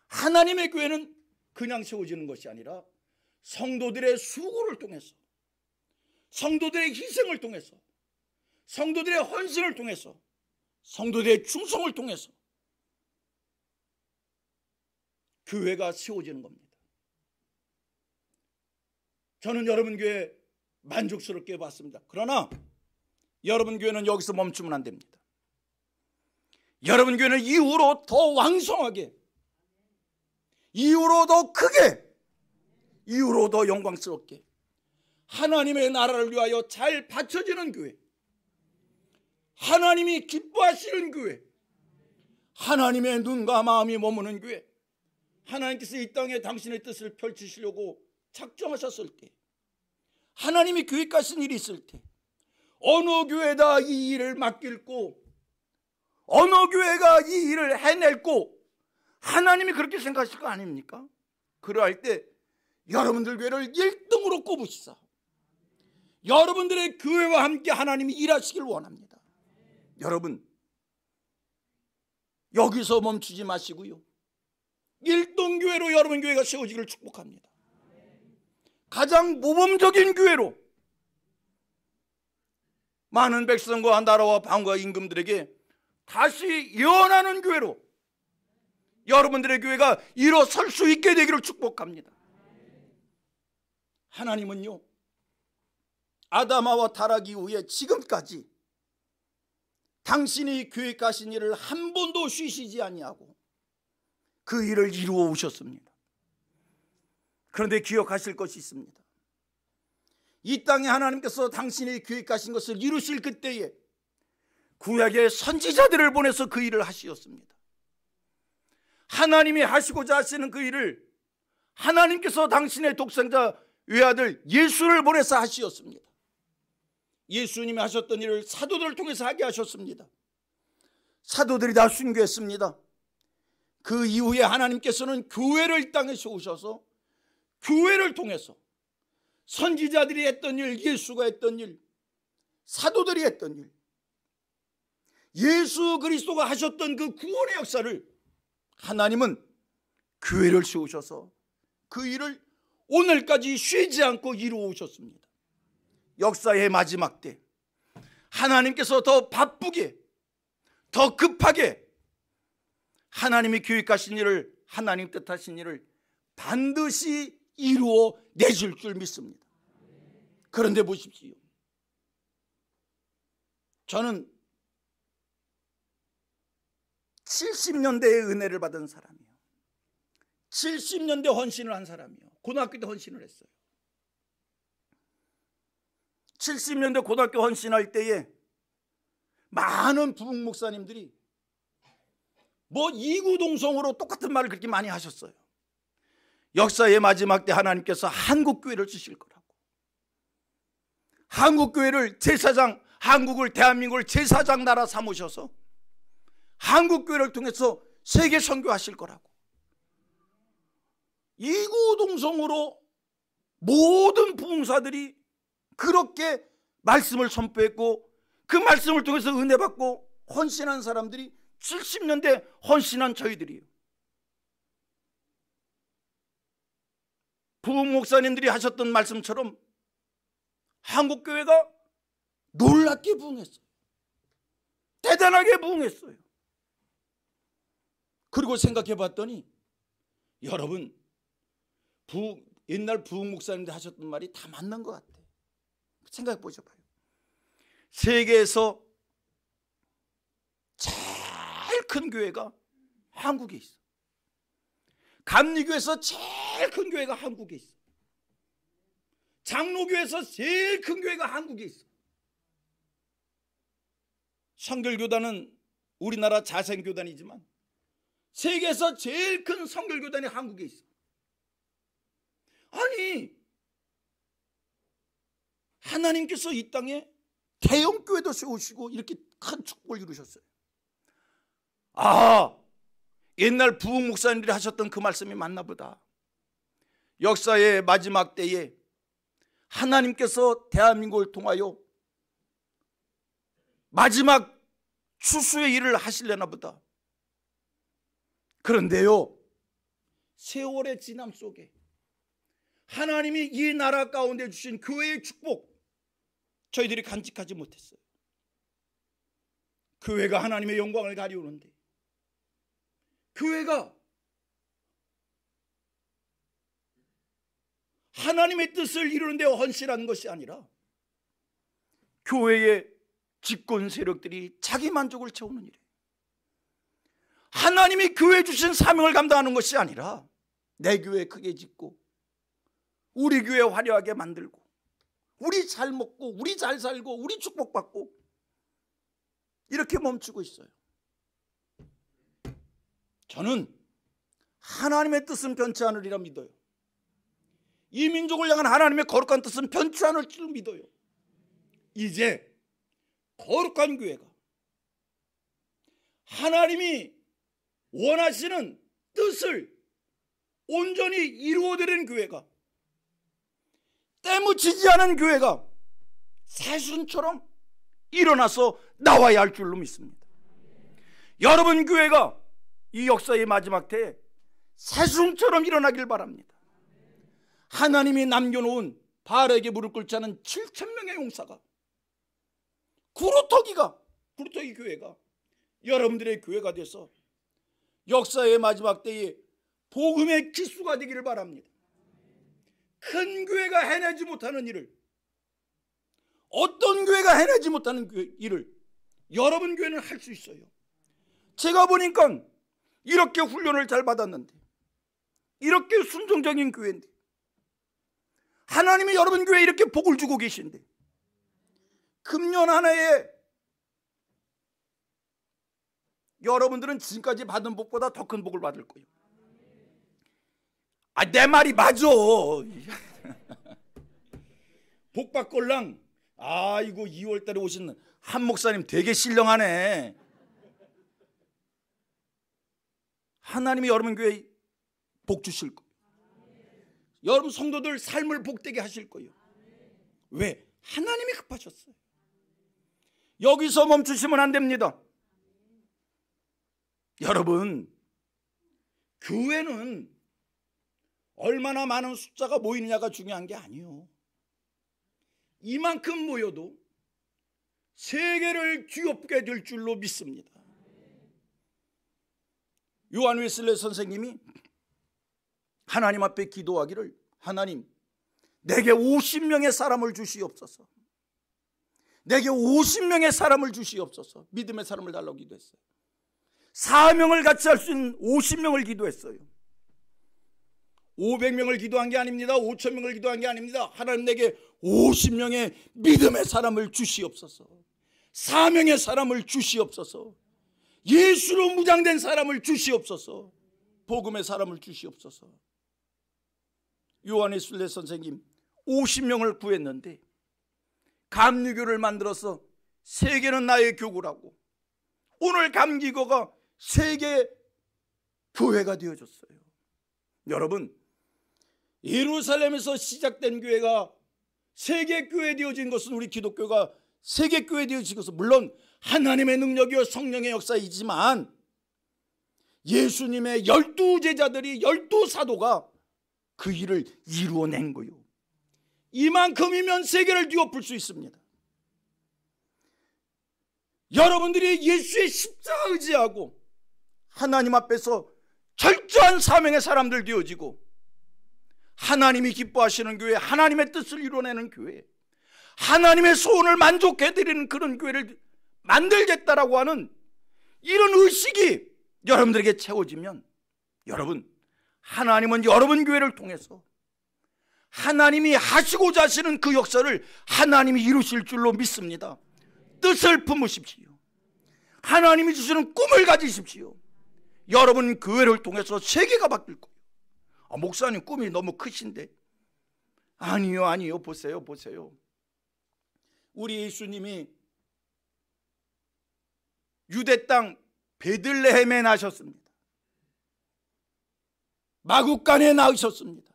하나님의 교회는 그냥 세워지는 것이 아니라 성도들의 수고를 통해서, 성도들의 희생을 통해서, 성도들의 헌신을 통해서, 성도들의 충성을 통해서 교회가 세워지는 겁니다. 저는 여러분 교회 만족스럽게 봤습니다. 그러나 여러분 교회는 여기서 멈추면 안 됩니다. 여러분 교회는 이후로 더 왕성하게, 이후로 더 크게, 이후로 더 영광스럽게 하나님의 나라를 위하여 잘 받쳐지는 교회, 하나님이 기뻐하시는 교회, 하나님의 눈과 마음이 머무는 교회, 하나님께서 이 땅에 당신의 뜻을 펼치시려고 작정하셨을 때, 하나님이 교회에 하신 일이 있을 때 어느 교회다 이 일을 맡길고 어느 교회가 이 일을 해낼고 하나님이 그렇게 생각하실 거 아닙니까? 그러할 때 여러분들 교회를 1등으로 꼽으시사 여러분들의 교회와 함께 하나님이 일하시길 원합니다. 여러분, 여기서 멈추지 마시고요, 1등 교회로 여러분 교회가 세워지기를 축복합니다. 가장 모범적인 교회로 많은 백성과 나라와 방과 임금들에게 다시 예언하는 교회로 여러분들의 교회가 일어설 수 있게 되기를 축복합니다. 하나님은요, 아담아와 타락 이후에 지금까지 당신이 계획하신 일을 한 번도 쉬시지 아니하고 그 일을 이루어 오셨습니다. 그런데 기억하실 것이 있습니다. 이 땅에 하나님께서 당신이 계획하신 것을 이루실 그때에 구약의 선지자들을 보내서 그 일을 하시었습니다. 하나님이 하시고자 하시는 그 일을 하나님께서 당신의 독생자 외아들 예수를 보내서 하시었습니다. 예수님이 하셨던 일을 사도들을 통해서 하게 하셨습니다. 사도들이 다 순교했습니다. 그 이후에 하나님께서는 교회를 이 땅에 세우셔서 교회를 통해서 선지자들이 했던 일, 예수가 했던 일, 사도들이 했던 일, 예수 그리스도가 하셨던 그 구원의 역사를 하나님은 교회를 세우셔서 그 일을 오늘까지 쉬지 않고 이루어 오셨습니다. 역사의 마지막 때 하나님께서 더 바쁘게, 더 급하게 하나님이 계획하신 일을, 하나님 뜻하신 일을 반드시 이루어 내줄 줄 믿습니다. 그런데 보십시오. 저는 70년대의 은혜를 받은 사람이에요. 70년대 헌신을 한 사람이에요. 고등학교 때 헌신을 했어요. 70년대 고등학교 헌신할 때에 많은 부흥 목사님들이 뭐 이구동성으로 똑같은 말을 그렇게 많이 하셨어요. 역사의 마지막 때 하나님께서 한국교회를 주실 거라고. 한국교회를 제사장, 한국을, 대한민국을 제사장 나라 삼으셔서 한국교회를 통해서 세계 선교하실 거라고. 이구동성으로 모든 부흥사들이 그렇게 말씀을 선포했고 그 말씀을 통해서 은혜 받고 헌신한 사람들이 70년대 헌신한 저희들이에요. 부흥 목사님들이 하셨던 말씀처럼 한국교회가 놀랍게 부흥했어요. 대단하게 부흥했어요. 그리고 생각해 봤더니 여러분, 옛날 부흥 목사님들 하셨던 말이 다 맞는 것 같아요. 생각해 보셔봐요. 세계에서 제일 큰 교회가 한국에 있어. 감리교에서 제일 큰 교회가 한국에 있어. 장로교에서 제일 큰 교회가 한국에 있어. 성결교단은 우리나라 자생교단이지만 세계에서 제일 큰 성결교단이 한국에 있어. 아니, 하나님께서 이 땅에 대형교회도 세우시고 이렇게 큰 축복을 이루셨어요. 아, 옛날 부흥 목사님들이 하셨던 그 말씀이 맞나 보다. 역사의 마지막 때에 하나님께서 대한민국을 통하여 마지막 추수의 일을 하시려나 보다. 그런데요, 세월의 지남 속에 하나님이 이 나라 가운데 주신 교회의 축복 저희들이 간직하지 못했어요. 교회가 하나님의 영광을 가리우는데, 교회가 하나님의 뜻을 이루는 데 헌신하는 것이 아니라 교회의 집권 세력들이 자기 만족을 채우는 일이에요. 하나님이 교회에 주신 사명을 감당하는 것이 아니라 내 교회 크게 짓고 우리 교회 화려하게 만들고 우리 잘 먹고 우리 잘 살고 우리 축복받고 이렇게 멈추고 있어요. 저는 하나님의 뜻은 변치 않으리라 믿어요. 이 민족을 향한 하나님의 거룩한 뜻은 변치 않을 줄 믿어요. 이제 거룩한 교회가 하나님이 원하시는 뜻을 온전히 이루어드리는 교회가, 때묻히지 않은 교회가 새순처럼 일어나서 나와야 할 줄로 믿습니다. 여러분 교회가 이 역사의 마지막 때에 새순처럼 일어나길 바랍니다. 하나님이 남겨놓은 바알에게 무릎 꿇지 않은 7,000명의 용사가, 구루터기 교회가 여러분들의 교회가 돼서 역사의 마지막 때에 복음의 기수가 되기를 바랍니다. 큰 교회가 해내지 못하는 일을, 어떤 교회가 해내지 못하는 일을 여러분 교회는 할 수 있어요. 제가 보니까 이렇게 훈련을 잘 받았는데, 이렇게 순종적인 교회인데, 하나님이 여러분 교회에 이렇게 복을 주고 계신데, 금년 한 해에 여러분들은 지금까지 받은 복보다 더 큰 복을 받을 거예요. 내 말이 맞아. 복 받걸랑. 이거 2월 달에 오신 한 목사님 되게 신령하네. 하나님이 여러분 교회에 복 주실 거예요. 여러분 성도들 삶을 복되게 하실 거예요. 왜? 하나님이 급하셨어요. 여기서 멈추시면 안 됩니다. 여러분, 교회는 얼마나 많은 숫자가 모이느냐가 중요한 게 아니에요. 이만큼 모여도 세계를 뒤엎게 될 줄로 믿습니다. 요한 웨슬레 선생님이 하나님 앞에 기도하기를, 하나님, 내게 50명의 사람을 주시옵소서. 내게 50명의 사람을 주시옵소서. 믿음의 사람을 달라고 기도했어요. 사명을 같이 할 수 있는 50명을 기도했어요. 500명을 기도한 게 아닙니다. 5,000명을 기도한 게 아닙니다. 하나님, 내게 50명의 믿음의 사람을 주시옵소서. 사명의 사람을 주시옵소서. 예수로 무장된 사람을 주시옵소서. 복음의 사람을 주시옵소서. 요한 웨슬레 선생님 50명을 구했는데 감리교를 만들어서 세계는 나의 교구라고 오늘 감리교가 세계 교회가 되어졌어요. 여러분, 예루살렘에서 시작된 교회가 세계 교회 되어진 것은, 우리 기독교가 세계 교회 되어진 것은 물론 하나님의 능력이요 성령의 역사이지만, 예수님의 12제자들이 12사도가 그 일을 이루어낸 거예요. 이만큼이면 세계를 뒤엎을 수 있습니다. 여러분들이 예수의 십자가 의지하고 하나님 앞에서 철저한 사명의 사람들 되어지고, 하나님이 기뻐하시는 교회, 하나님의 뜻을 이루어내는 교회, 하나님의 소원을 만족해드리는 그런 교회를 만들겠다라고 하는 이런 의식이 여러분들에게 채워지면, 여러분, 하나님은 여러분 교회를 통해서 하나님이 하시고자 하시는 그 역사를 하나님이 이루실 줄로 믿습니다. 뜻을 품으십시오. 하나님이 주시는 꿈을 가지십시오. 여러분 교회를 통해서 세계가 바뀔 거예요. 목사님 꿈이 너무 크신데. 아니요. 보세요. 우리 예수님이 유대 땅 베들레헴에 나셨습니다. 마구간에 나셨습니다.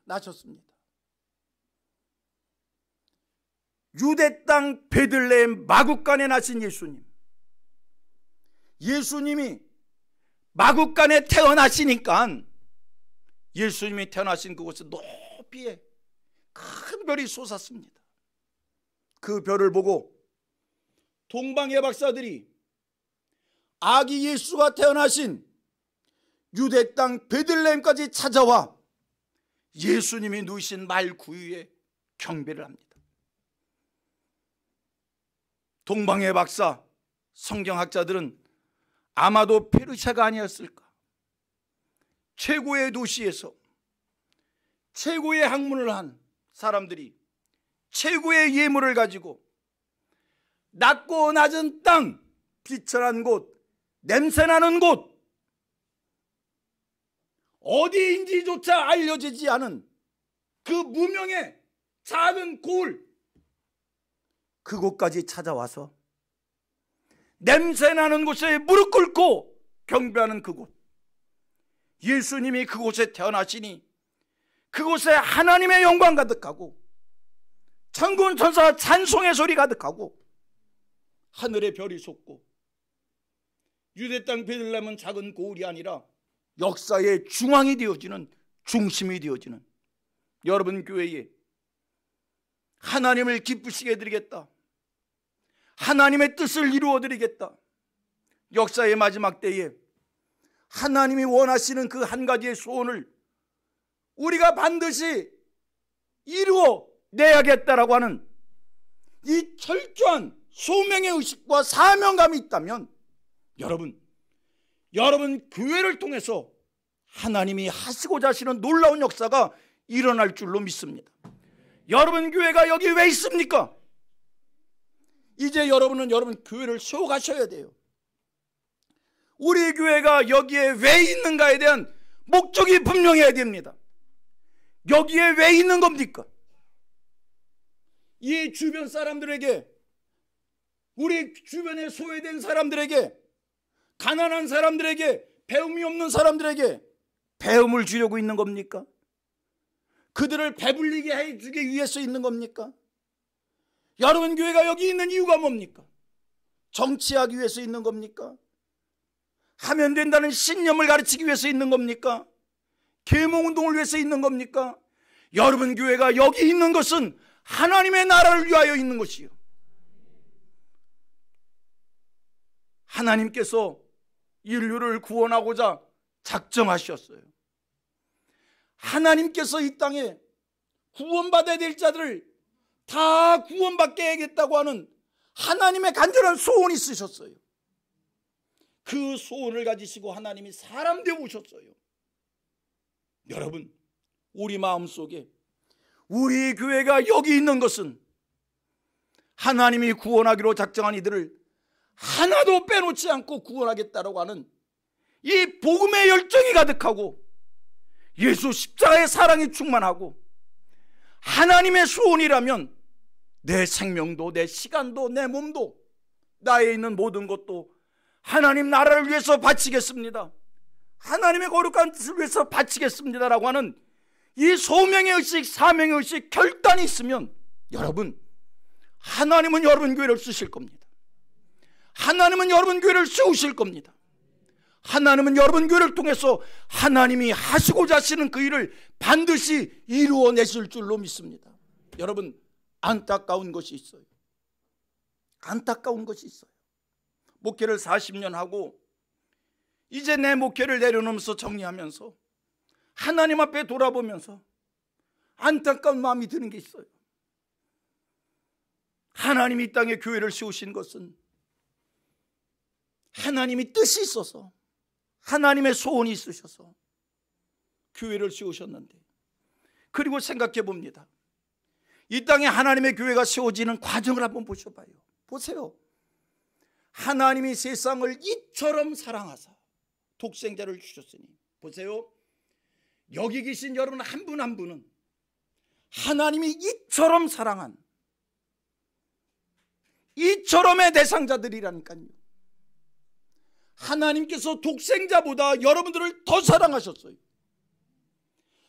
유대 땅 베들레헴 마구간에 나신 예수님이 마구간에 태어나시니까, 예수님이 태어나신 그곳에 높이에 큰 별이 솟았습니다. 그 별을 보고 동방의 박사들이 아기 예수가 태어나신 유대 땅 베들레헴까지 찾아와 예수님이 누이신 말 구유에 경배를 합니다. 동방의 박사, 성경학자들은 아마도 페르시아가 아니었을까? 최고의 도시에서 최고의 학문을 한 사람들이 최고의 예물을 가지고 낮고 낮은 땅, 비천한 곳, 냄새나는 곳, 어디인지조차 알려지지 않은 그 무명의 작은 고을, 그곳까지 찾아와서 냄새나는 곳에 무릎 꿇고 경배하는 그곳, 예수님이 그곳에 태어나시니 그곳에 하나님의 영광 가득하고 천군 천사 찬송의 소리 가득하고 하늘의 별이 솟고, 유대 땅 베들레헴은 작은 고을이 아니라 역사의 중앙이 되어지는, 중심이 되어지는 여러분 교회에 하나님을 기쁘시게 해드리겠다, 하나님의 뜻을 이루어 드리겠다, 역사의 마지막 때에 하나님이 원하시는 그 한 가지의 소원을 우리가 반드시 이루어 내야겠다라고 하는 이 철저한 소명의 의식과 사명감이 있다면 여러분 교회를 통해서 하나님이 하시고자 하시는 놀라운 역사가 일어날 줄로 믿습니다. 여러분 교회가 여기 왜 있습니까? 이제 여러분은 여러분 교회를 세워가셔야 돼요. 우리 교회가 여기에 왜 있는가에 대한 목적이 분명해야 됩니다. 여기에 왜 있는 겁니까? 이 주변 사람들에게, 우리 주변에 소외된 사람들에게, 가난한 사람들에게, 배움이 없는 사람들에게 배움을 주려고 있는 겁니까? 그들을 배불리게 해주기 위해서 있는 겁니까? 여러분 교회가 여기 있는 이유가 뭡니까? 정치하기 위해서 있는 겁니까? 하면 된다는 신념을 가르치기 위해서 있는 겁니까? 계몽운동을 위해서 있는 겁니까? 여러분 교회가 여기 있는 것은 하나님의 나라를 위하여 있는 것이요, 하나님께서 인류를 구원하고자 작정하셨어요. 하나님께서 이 땅에 구원받아야 될 자들을 다 구원받게 해야겠다고 하는 하나님의 간절한 소원이 있으셨어요. 그 소원을 가지시고 하나님이 사람 되어 오셨어요. 여러분, 우리 마음속에 우리 교회가 여기 있는 것은 하나님이 구원하기로 작정한 이들을 하나도 빼놓지 않고 구원하겠다라고 하는 이 복음의 열정이 가득하고 예수 십자가의 사랑이 충만하고 하나님의 소원이라면 내 생명도, 내 시간도, 내 몸도, 나에 있는 모든 것도 하나님 나라를 위해서 바치겠습니다, 하나님의 거룩한 뜻을 위해서 바치겠습니다라고 하는 이 소명의 의식, 사명의 의식, 결단이 있으면 여러분, 하나님은 여러분 교회를 쓰실 겁니다. 하나님은 여러분 교회를 세우실 겁니다. 하나님은 여러분 교회를 통해서 하나님이 하시고자 하시는 그 일을 반드시 이루어내실 줄로 믿습니다. 여러분, 안타까운 것이 있어요. 안타까운 것이 있어요. 목회를 40년 하고 이제 내 목회를 내려놓으면서 정리하면서 하나님 앞에 돌아보면서 안타까운 마음이 드는 게 있어요. 하나님이 이 땅에 교회를 세우신 것은 하나님이 뜻이 있어서, 하나님의 소원이 있으셔서 교회를 세우셨는데, 그리고 생각해 봅니다. 이 땅에 하나님의 교회가 세워지는 과정을 한번 보셔봐요. 보세요. 하나님이 세상을 이처럼 사랑하사 독생자를 주셨으니, 보세요. 여기 계신 여러분 한 분 한 분은 하나님이 이처럼 사랑한 이처럼의 대상자들이라니까요. 하나님께서 독생자보다 여러분들을 더 사랑하셨어요.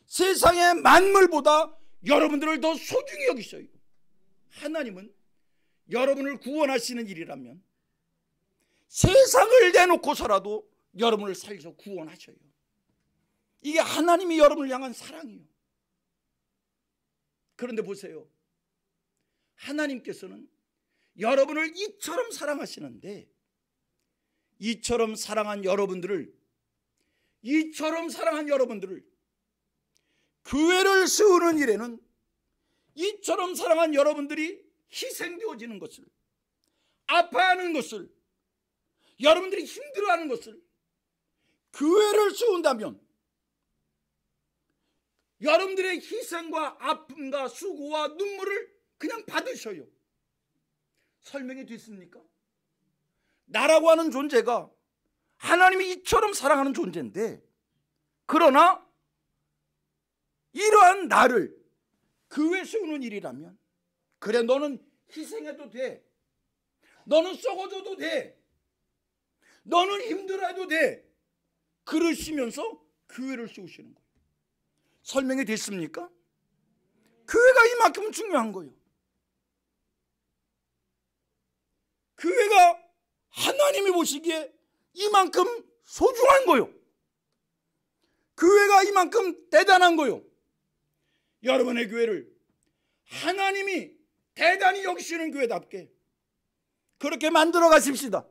세상의 만물보다 여러분들을 더 소중히 여기셔요. 하나님은 여러분을 구원하시는 일이라면 세상을 내놓고서라도 여러분을 살려서 구원하셔요. 이게 하나님이 여러분을 향한 사랑이에요. 그런데 보세요. 하나님께서는 여러분을 이처럼 사랑하시는데, 이처럼 사랑한 여러분들을 교회를 세우는 일에는 이처럼 사랑한 여러분들이 희생되어지는 것을, 아파하는 것을, 여러분들이 힘들어하는 것을 교회를 세운다면 여러분들의 희생과 아픔과 수고와 눈물을 그냥 받으셔요. 설명이 됐습니까? 나라고 하는 존재가 하나님이 이처럼 사랑하는 존재인데, 그러나 이러한 나를 교회 세우는 일이라면, 그래 너는 희생해도 돼, 너는 썩어져도 돼, 너는 힘들어해도 돼, 그러시면서 교회를 세우시는 거예요. 설명이 됐습니까? 교회가 이만큼 중요한 거예요. 교회가 하나님이 보시기에 이만큼 소중한 거예요. 교회가 이만큼 대단한 거예요. 여러분의 교회를 하나님이 대단히 여기시는 교회답게 그렇게 만들어 가십시다.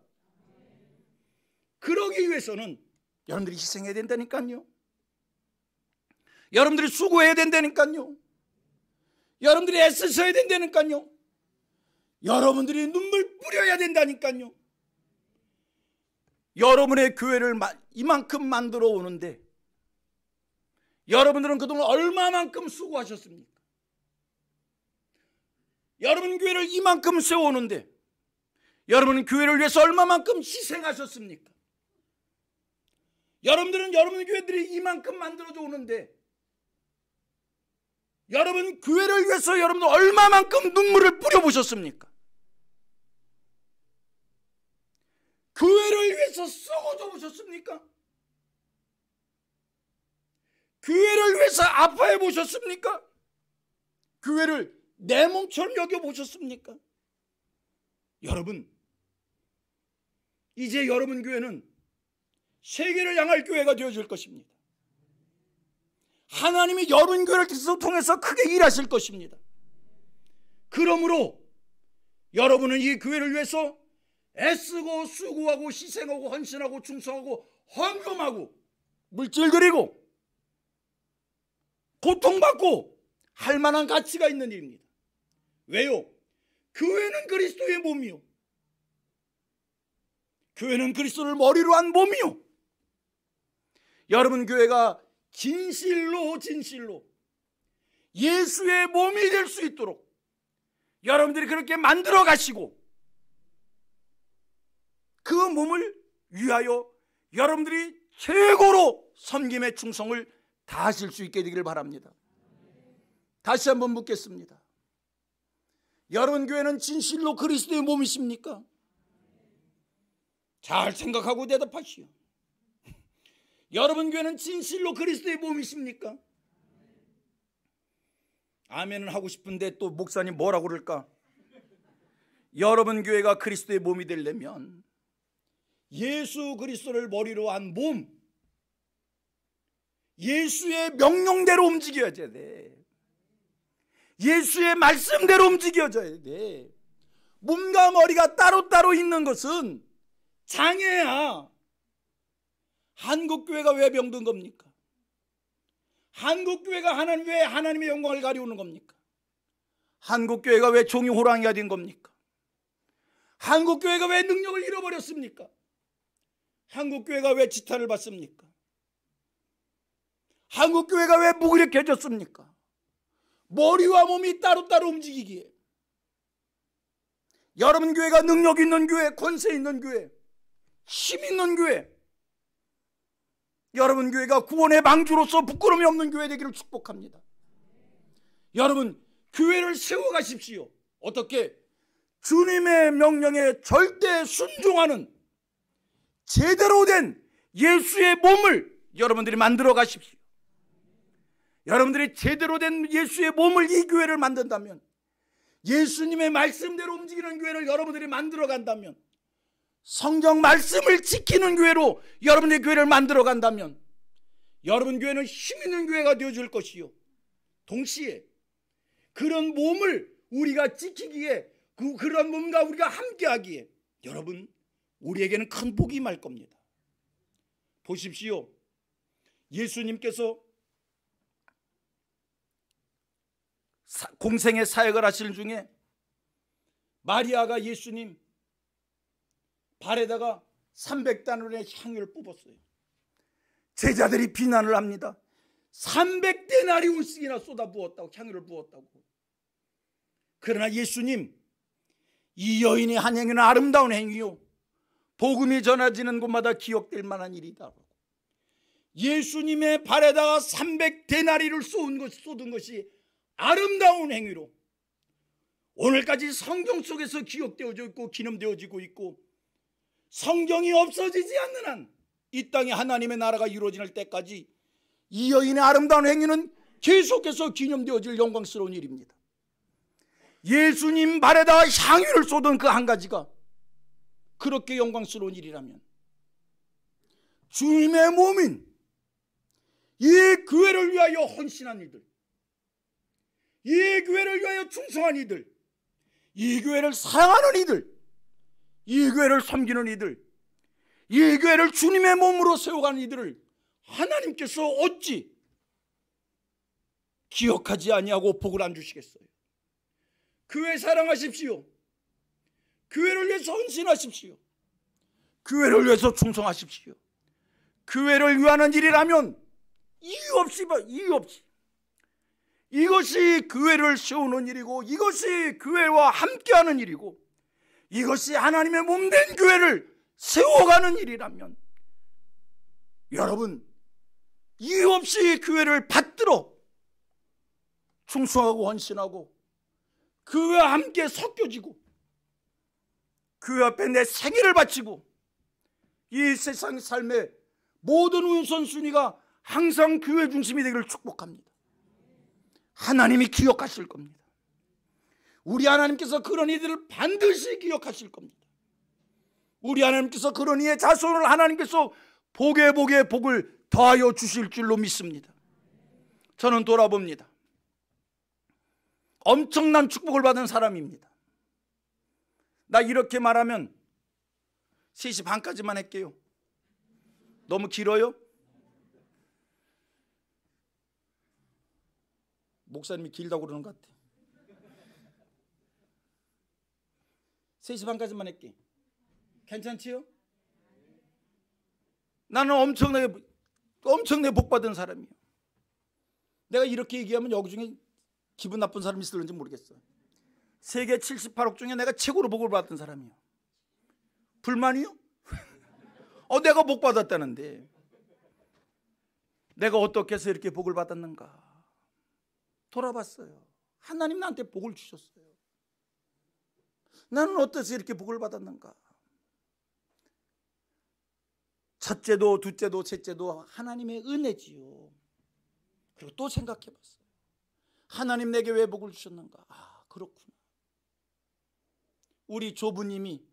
그러기 위해서는 여러분들이 희생해야 된다니까요. 여러분들이 수고해야 된다니까요. 여러분들이 애쓰셔야 된다니까요. 여러분들이 눈물 뿌려야 된다니까요. 여러분의 교회를 이만큼 만들어 오는데 여러분들은 그동안 얼마만큼 수고하셨습니까? 여러분 교회를 이만큼 세워오는데 여러분은 교회를 위해서 얼마만큼 희생하셨습니까? 여러분들은 여러분 교회들이 이만큼 만들어져 오는데 여러분 교회를 위해서 여러분들 얼마만큼 눈물을 뿌려보셨습니까? 교회를 위해서 썩어져 보셨습니까? 교회를 위해서 아파해 보셨습니까? 교회를 내 몸처럼 여겨보셨습니까? 여러분, 이제 여러분 교회는 세계를 향할 교회가 되어질 것입니다. 하나님이 여러분 교회를 통해서 크게 일하실 것입니다. 그러므로 여러분은 이 교회를 위해서 애쓰고 수고하고 희생하고 헌신하고 충성하고 헌금하고 물질 드리고 고통받고 할 만한 가치가 있는 일입니다. 왜요? 교회는 그리스도의 몸이요, 교회는 그리스도를 머리로 한 몸이요. 여러분 교회가 진실로 예수의 몸이 될 수 있도록 여러분들이 그렇게 만들어 가시고 그 몸을 위하여 여러분들이 최고로 섬김의 충성을 다하실 수 있게 되기를 바랍니다. 다시 한번 묻겠습니다. 여러분 교회는 진실로 그리스도의 몸이십니까? 잘 생각하고 대답하시오. 여러분 교회는 진실로 그리스도의 몸이십니까? 아멘은 하고 싶은데 또 목사님 뭐라고 그럴까? 여러분 교회가 그리스도의 몸이 되려면 예수 그리스도를 머리로 한 몸, 예수의 명령대로 움직여야 돼. 예수의 말씀대로 움직여져야 돼. 몸과 머리가 따로따로 있는 것은 장애야. 한국교회가 왜 병든 겁니까? 한국교회가 왜 하나님의 영광을 가리우는 겁니까? 한국교회가 왜 종이 호랑이가 된 겁니까? 한국교회가 왜 능력을 잃어버렸습니까? 한국교회가 왜 지탄을 받습니까? 한국교회가 왜 무기력해졌습니까? 머리와 몸이 따로따로 움직이기에. 여러분 교회가 능력 있는 교회, 권세 있는 교회, 힘 있는 교회, 여러분 교회가 구원의 방주로서 부끄러움이 없는 교회 되기를 축복합니다. 여러분 교회를 세워가십시오. 어떻게? 주님의 명령에 절대 순종하는 제대로 된 예수의 몸을 여러분들이 만들어 가십시오. 여러분들이 제대로 된 예수의 몸을, 이 교회를 만든다면, 예수님의 말씀대로 움직이는 교회를 여러분들이 만들어 간다면, 성경 말씀을 지키는 교회로 여러분의 교회를 만들어 간다면 여러분 교회는 힘 있는 교회가 되어줄 것이요, 동시에 그런 몸을 우리가 지키기에, 그런 몸과 우리가 함께하기에 여러분 우리에게는 큰 복이 임할 겁니다. 보십시오. 예수님께서 공생의 사역을 하시는 중에 마리아가 예수님 발에다가 300단원의 향유를 뽑았어요. 제자들이 비난을 합니다. 300데나리온씩이나 쏟아부었다고, 향유를 부었다고. 그러나 예수님, 이 여인이 한 행위는 아름다운 행위요, 복음이 전해지는 곳마다 기억될 만한 일이다. 예수님의 발에다가 300데나리를 쏟은 것이 아름다운 행위로 오늘까지 성경 속에서 기억되어져 있고 기념되어지고 있고, 성경이 없어지지 않는 한 이 땅에 하나님의 나라가 이루어질 때까지 이 여인의 아름다운 행위는 계속해서 기념되어질 영광스러운 일입니다. 예수님 발에다가 향유를 쏟은 그 한 가지가 그렇게 영광스러운 일이라면, 주님의 몸인 이 교회를 위하여 헌신한 이들, 이 교회를 위하여 충성한 이들, 이 교회를 사랑하는 이들, 이 교회를 섬기는 이들, 이 교회를 주님의 몸으로 세워가는 이들을 하나님께서 어찌 기억하지 아니하고 복을 안 주시겠어요? 교회 사랑하십시오. 교회를 위해서 헌신하십시오. 교회를 위해서 충성하십시오. 교회를 위하는 일이라면 이유 없이 이것이 교회를 세우는 일이고, 이것이 교회와 함께하는 일이고, 이것이 하나님의 몸된 교회를 세워가는 일이라면 여러분 이유 없이 교회를 받들어 충성하고 헌신하고 교회와 함께 섞여지고 교회 앞에 내 생애를 바치고 이 세상 삶의 모든 우선순위가 항상 교회 중심이 되기를 축복합니다. 하나님이 기억하실 겁니다. 우리 하나님께서 그런 이들을 반드시 기억하실 겁니다. 우리 하나님께서 그런 이의 자손을 하나님께서 복에 복을 더하여 주실 줄로 믿습니다. 저는 돌아봅니다. 엄청난 축복을 받은 사람입니다. 나 이렇게 말하면 3시 반까지만 할게요. 너무 길어요? 목사님이 길다고 그러는 것 같아. 3시 반까지만 할게. 괜찮지요? 나는 엄청나게 복받은 사람이에요. 내가 이렇게 얘기하면 여기 중에 기분 나쁜 사람이 있을는지 모르겠어요. 세계 78억 중에 내가 최고로 복을 받은 사람이에요. 불만이요? 내가 복 받았다는데 내가 어떻게 해서 이렇게 복을 받았는가 돌아봤어요. 하나님 나한테 복을 주셨어요. 나는 어떠해서 이렇게 복을 받았는가? 첫째도 둘째도 셋째도 하나님의 은혜지요. 그리고 또 생각해 봤어요. 하나님 내게 왜 복을 주셨는가? 그렇구나. 우리 조부님이,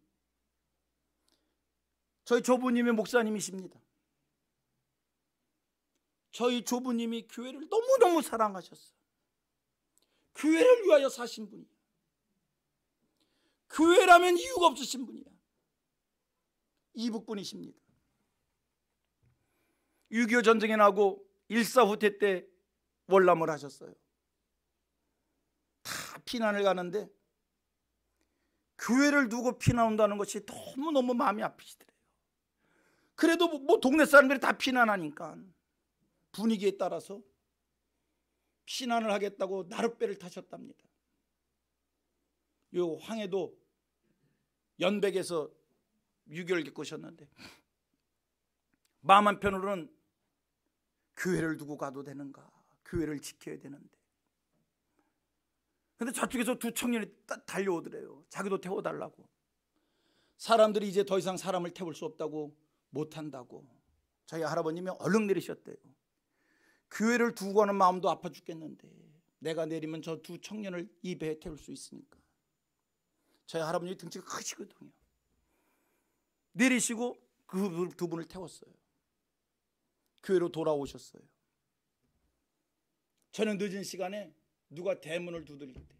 저희 조부님이 목사님이십니다. 저희 조부님이 교회를 너무너무 사랑하셨어요. 교회를 위하여 사신 분이야. 교회라면 이유가 없으신 분이야. 이북분이십니다. 6.25 전쟁이 나고 일사후퇴 때 월남을 하셨어요. 다 피난을 가는데 교회를 두고 피난 온다는 것이 너무너무 마음이 아프시더래요. 그래도 뭐 동네 사람들이 다 피난하니까 분위기에 따라서 피난을 하겠다고 나룻배를 타셨답니다. 요 황해도 연백에서 6.25를 겪으셨는데 마음 한편으로는 교회를 두고 가도 되는가, 교회를 지켜야 되는데. 근데 저쪽에서 두 청년이 달려오더래요. 자기도 태워달라고. 사람들이 이제 더 이상 사람을 태울 수 없다고, 못한다고. 저희 할아버님이 얼른 내리셨대요. 교회를 두고 가는 마음도 아파 죽겠는데 내가 내리면 저 두 청년을 이 배에 태울 수 있으니까. 저희 할아버님이 등치가 크시거든요. 내리시고 그 두 분을 태웠어요. 교회로 돌아오셨어요. 저는 늦은 시간에 누가 대문을 두드릴 때,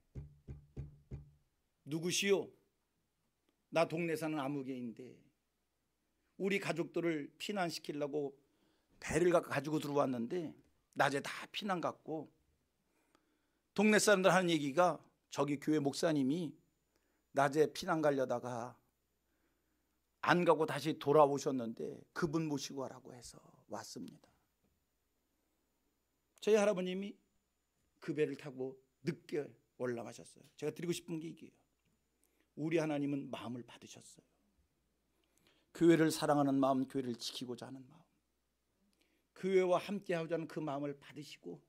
누구시오? 나 동네 사는 아무개인데 우리 가족들을 피난시키려고 배를 가지고 들어왔는데 낮에 다 피난 갔고, 동네 사람들 하는 얘기가 저기 교회 목사님이 낮에 피난 가려다가 안 가고 다시 돌아오셨는데 그분 모시고 가라고 해서 왔습니다. 저희 할아버님이 그 배를 타고 늦게 올라가셨어요. 제가 드리고 싶은 게 이게요. 우리 하나님은 마음을 받으셨어요. 교회를 사랑하는 마음, 교회를 지키고자 하는 마음, 교회와 함께하고자 하는 그 마음을 받으시고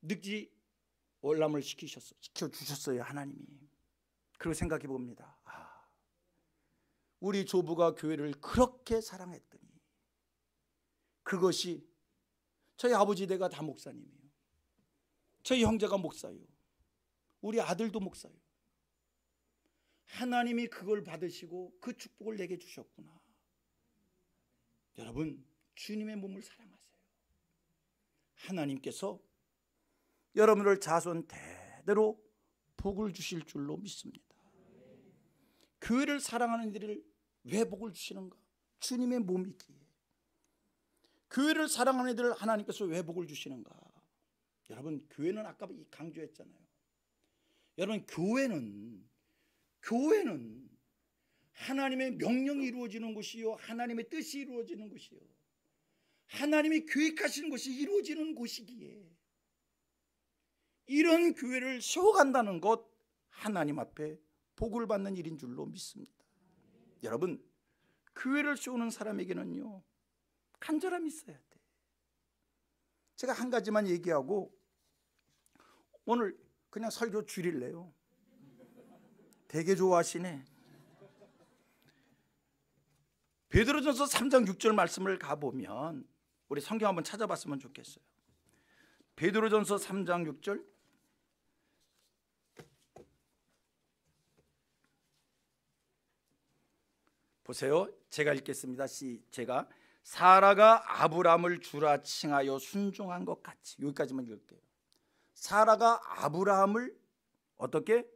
늦지 월남을 시켜주셨어요, 하나님이. 그리고 생각해 봅니다. 우리 조부가 교회를 그렇게 사랑했더니 그것이, 저희 아버지 댁가 다 목사님이에요. 저희 형제가 목사예요. 우리 아들도 목사예요. 하나님이 그걸 받으시고 그 축복을 내게 주셨구나. 여러분, 주님의 몸을 사랑하세요. 하나님께서 여러분을 자손 대대로 복을 주실 줄로 믿습니다. 교회를 사랑하는 이들을 왜 복을 주시는가? 주님의 몸이기에. 교회를 사랑하는 이들을 하나님께서 왜 복을 주시는가? 여러분, 교회는 아까 강조했잖아요. 여러분, 교회는 하나님의 명령이 이루어지는 곳이요, 하나님의 뜻이 이루어지는 곳이요, 하나님이 계획하신 것이 이루어지는 곳이기에 이런 교회를 세워간다는 것, 하나님 앞에 복을 받는 일인 줄로 믿습니다. 여러분, 교회를 세우는 사람에게는요, 간절함이 있어야 돼. 제가 한 가지만 얘기하고 오늘 그냥 설교 줄일래요. 되게 좋아하시네. 베드로전서 3장 6절 말씀을 가보면 우리 성경 한번 찾아봤으면 좋겠어요. 베드로전서 3장 6절, 보세요. 제가 읽겠습니다. 제가 사라가 아브라함을 주라 칭하여 순종한 것 같이, 여기까지만 읽을게요. 사라가 아브라함을 어떻게?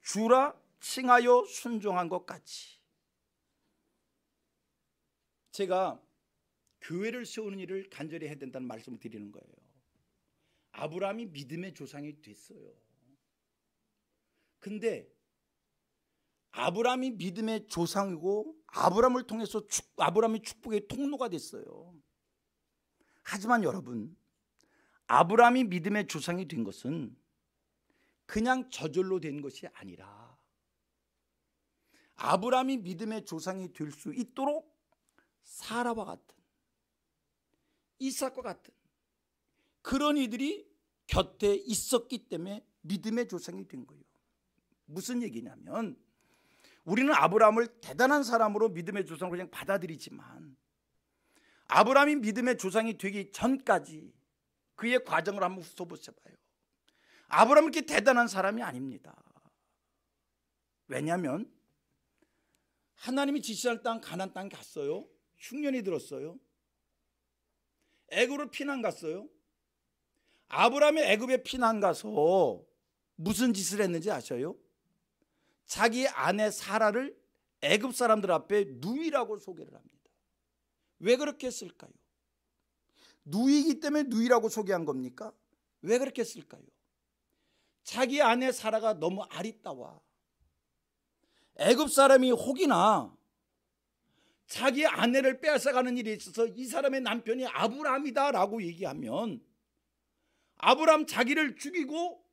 주라 칭하여 순종한 것 같이. 제가 교회를 세우는 일을 간절히 해야 된다는 말씀을 드리는 거예요. 아브라함이 믿음의 조상이 됐어요. 근데 아브라함이 믿음의 조상이고 아브라함을 통해서 아브라함이 축복의 통로가 됐어요. 하지만 여러분, 아브라함이 믿음의 조상이 된 것은 그냥 저절로 된 것이 아니라 아브라함이 믿음의 조상이 될 수 있도록 사라와 같은, 이삭과 같은 그런 이들이 곁에 있었기 때문에 믿음의 조상이 된 거예요. 무슨 얘기냐면, 우리는 아브라함을 대단한 사람으로 믿음의 조상으로 그냥 받아들이지만 아브라함이 믿음의 조상이 되기 전까지 그의 과정을 한번 훑어보셔봐요. 아브라함은 그렇게 대단한 사람이 아닙니다. 왜냐하면 하나님이 지시할 땅 가나안 땅 갔어요. 흉년이 들었어요. 애굽으로 피난 갔어요. 아브라함이 애굽에 피난 가서 무슨 짓을 했는지 아셔요? 자기 아내 사라를 애굽 사람들 앞에 누이라고 소개를 합니다. 왜 그렇게 했을까요? 누이기 때문에 누이라고 소개한 겁니까? 왜 그렇게 했을까요? 자기 아내 사라가 너무 아리따워. 애굽 사람이 혹이나 자기 아내를 빼앗아가는 일에 있어서 이 사람의 남편이 아브라함이다 라고 얘기하면 아브라함 자기를 죽이고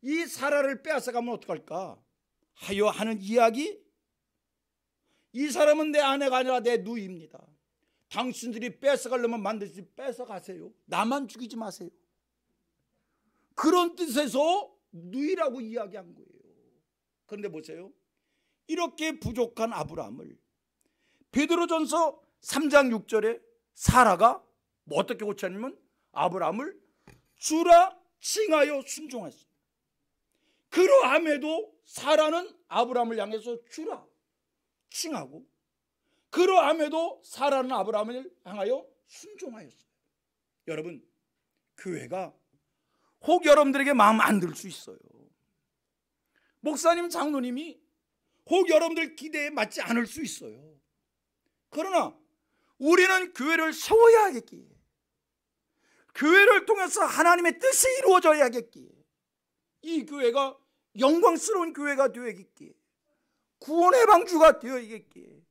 이 사라를 빼앗아가면 어떡할까 하여 하는 이야기. 이 사람은 내 아내가 아니라 내 누이입니다. 당신들이 뺏어가려면 만들지 뺏어가세요. 나만 죽이지 마세요. 그런 뜻에서 누이라고 이야기한 거예요. 그런데 보세요. 이렇게 부족한 아브라함을 베드로전서 3장 6절에 사라가 뭐 어떻게 고쳤냐면 아브라함을 주라 칭하여 순종했어요. 그러함에도 사라는 아브라함을 향해서 주라 칭하고, 그러함에도 사라는 아브라함을 향하여 순종하였어요. 여러분, 교회가 혹 여러분들에게 마음 안 들 수 있어요. 목사님, 장로님이 혹 여러분들 기대에 맞지 않을 수 있어요. 그러나 우리는 교회를 세워야 하겠기에, 교회를 통해서 하나님의 뜻이 이루어져야 하겠기에, 이 교회가 영광스러운 교회가 되어야겠기에, 구원의 방주가 되어야겠기에,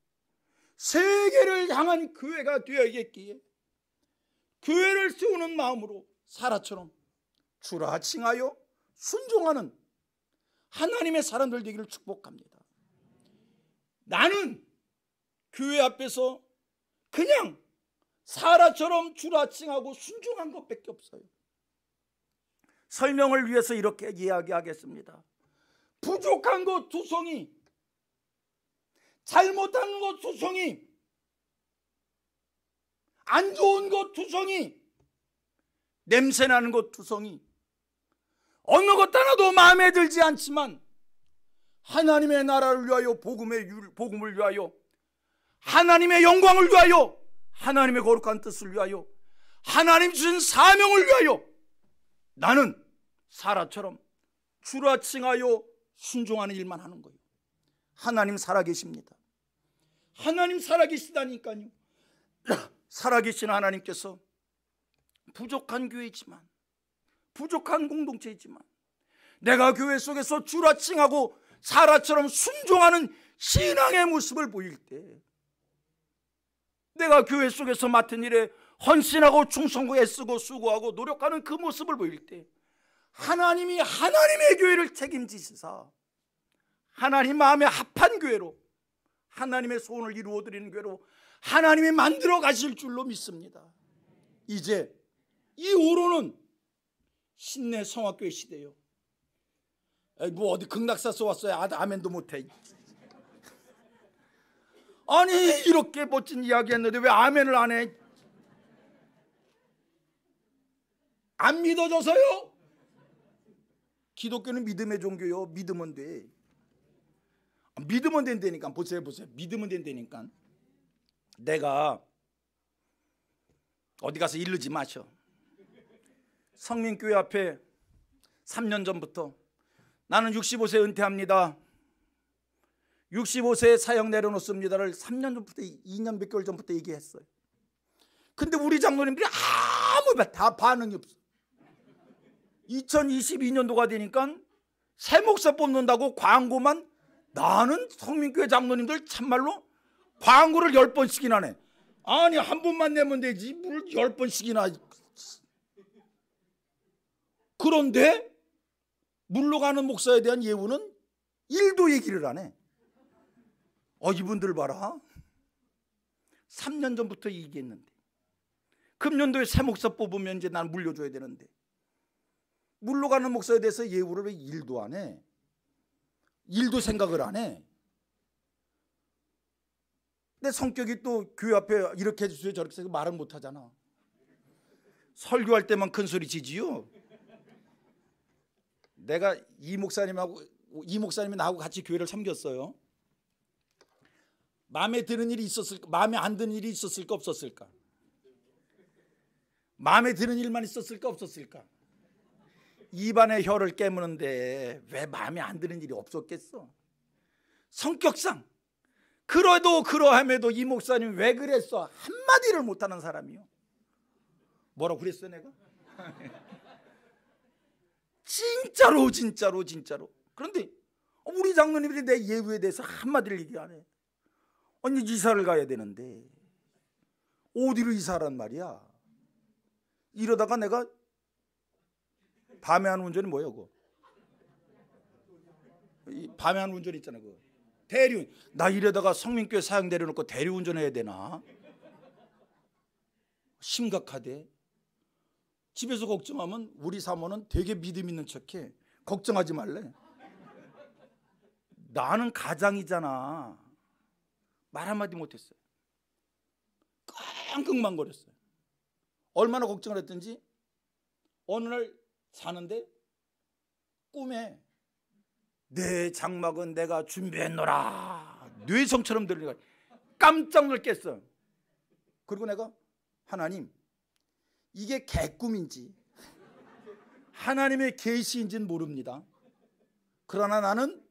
세계를 향한 교회가 되어야겠기에, 교회를 세우는 마음으로 사라처럼 주라 칭하여 순종하는 하나님의 사람들 되기를 축복합니다. 나는 교회 앞에서 그냥 사라처럼 주라 칭하고 순종한 것밖에 없어요. 설명을 위해서 이렇게 이야기하겠습니다. 부족한 것 두성이, 잘못한 것 두성이, 안 좋은 것 두성이, 냄새나는 것 두성이, 어느 것 하나도 마음에 들지 않지만 하나님의 나라를 위하여, 복음을 위하여, 하나님의 영광을 위하여, 하나님의 거룩한 뜻을 위하여, 하나님 주신 사명을 위하여 나는 사라처럼 주라 칭하여 순종하는 일만 하는 거예요. 하나님 살아계십니다. 하나님 살아계시다니까요. 살아계신 하나님께서 부족한 교회이지만, 부족한 공동체이지만, 내가 교회 속에서 주라 칭하고 사라처럼 순종하는 신앙의 모습을 보일 때, 내가 교회 속에서 맡은 일에 헌신하고 충성고 애쓰고 수고하고 노력하는 그 모습을 보일 때, 하나님이 하나님의 교회를 책임지시사 하나님 마음에 합한 교회로, 하나님의 소원을 이루어드리는 교회로 하나님이 만들어 가실 줄로 믿습니다. 이제 이후로는 신내 성화교회 시대요. 뭐 어디 극락사 써왔어요? 아멘도 못해. 아니 이렇게 멋진 이야기 했는데 왜 아멘을 안 해? 안 믿어져서요? 기독교는 믿음의 종교요. 믿으면 돼. 믿으면 된다니까. 보세요. 믿으면 된다니까. 내가 어디 가서 이르지 마셔. 성민교회 앞에 3년 전부터 나는 65세 은퇴합니다, 65세에 사형 내려놓습니다를 3년 전부터, 2년 몇 개월 전부터 얘기했어요. 근데 우리 장로님들이 아무 다 반응이 없어. 2022년도가 되니까 새 목사 뽑는다고 광고만, 나는 성민교회 장로님들 참말로 광고를 10번씩이나 하네. 아니 한 번만 내면 되지 뭘 10번씩이나. 그런데 물러가는 목사에 대한 예우는 1도 얘기를 안 해. 이분들 봐라, 3년 전부터 얘기했는데 금년도에 새 목사 뽑으면 이제 난 물려줘야 되는데 물러가는 목사에 대해서 예우를 왜 1도 안 해? 1도 생각을 안 해. 내 성격이 또 교회 앞에 이렇게 해주세요 저렇게 해서 말은 못 하잖아. 설교할 때만 큰 소리 지지요. 내가 이 목사님이 나하고 같이 교회를 섬겼어요. 마음에 드는 일이 있었을까? 마음에 안 드는 일이 있었을까? 없었을까? 마음에 드는 일만 있었을까? 없었을까? 입안에 혀를 깨무는데 왜 마음에 안 드는 일이 없었겠어? 성격상. 그래도 그러함에도 이 목사님 왜 그랬어? 한마디를 못하는 사람이요. 뭐라고 그랬어 내가? 진짜로. 그런데 우리 장로님들이 내 예우에 대해서 한마디를 얘기 안 해. 아니 이사를 가야 되는데 어디로 이사하란 말이야. 이러다가 내가 밤에 하는 운전이 뭐야 그거? 밤에 하는 운전 있잖아 그거. 나 이러다가 성민교회 사형 내려놓고 대리운전해야 되나? 심각하대. 집에서 걱정하면 우리 사모는 되게 믿음 있는 척해. 걱정하지 말래. 나는 가장이잖아. 말 한마디 못했어요. 끙끙만 거렸어요. 얼마나 걱정을 했든지 어느 날 사는데 꿈에 내 장막은 내가 준비했노라 뇌성처럼 들리니까 깜짝 놀랐어. 그리고 내가 하나님 이게 개꿈인지 하나님의 계시인지는 모릅니다. 그러나 나는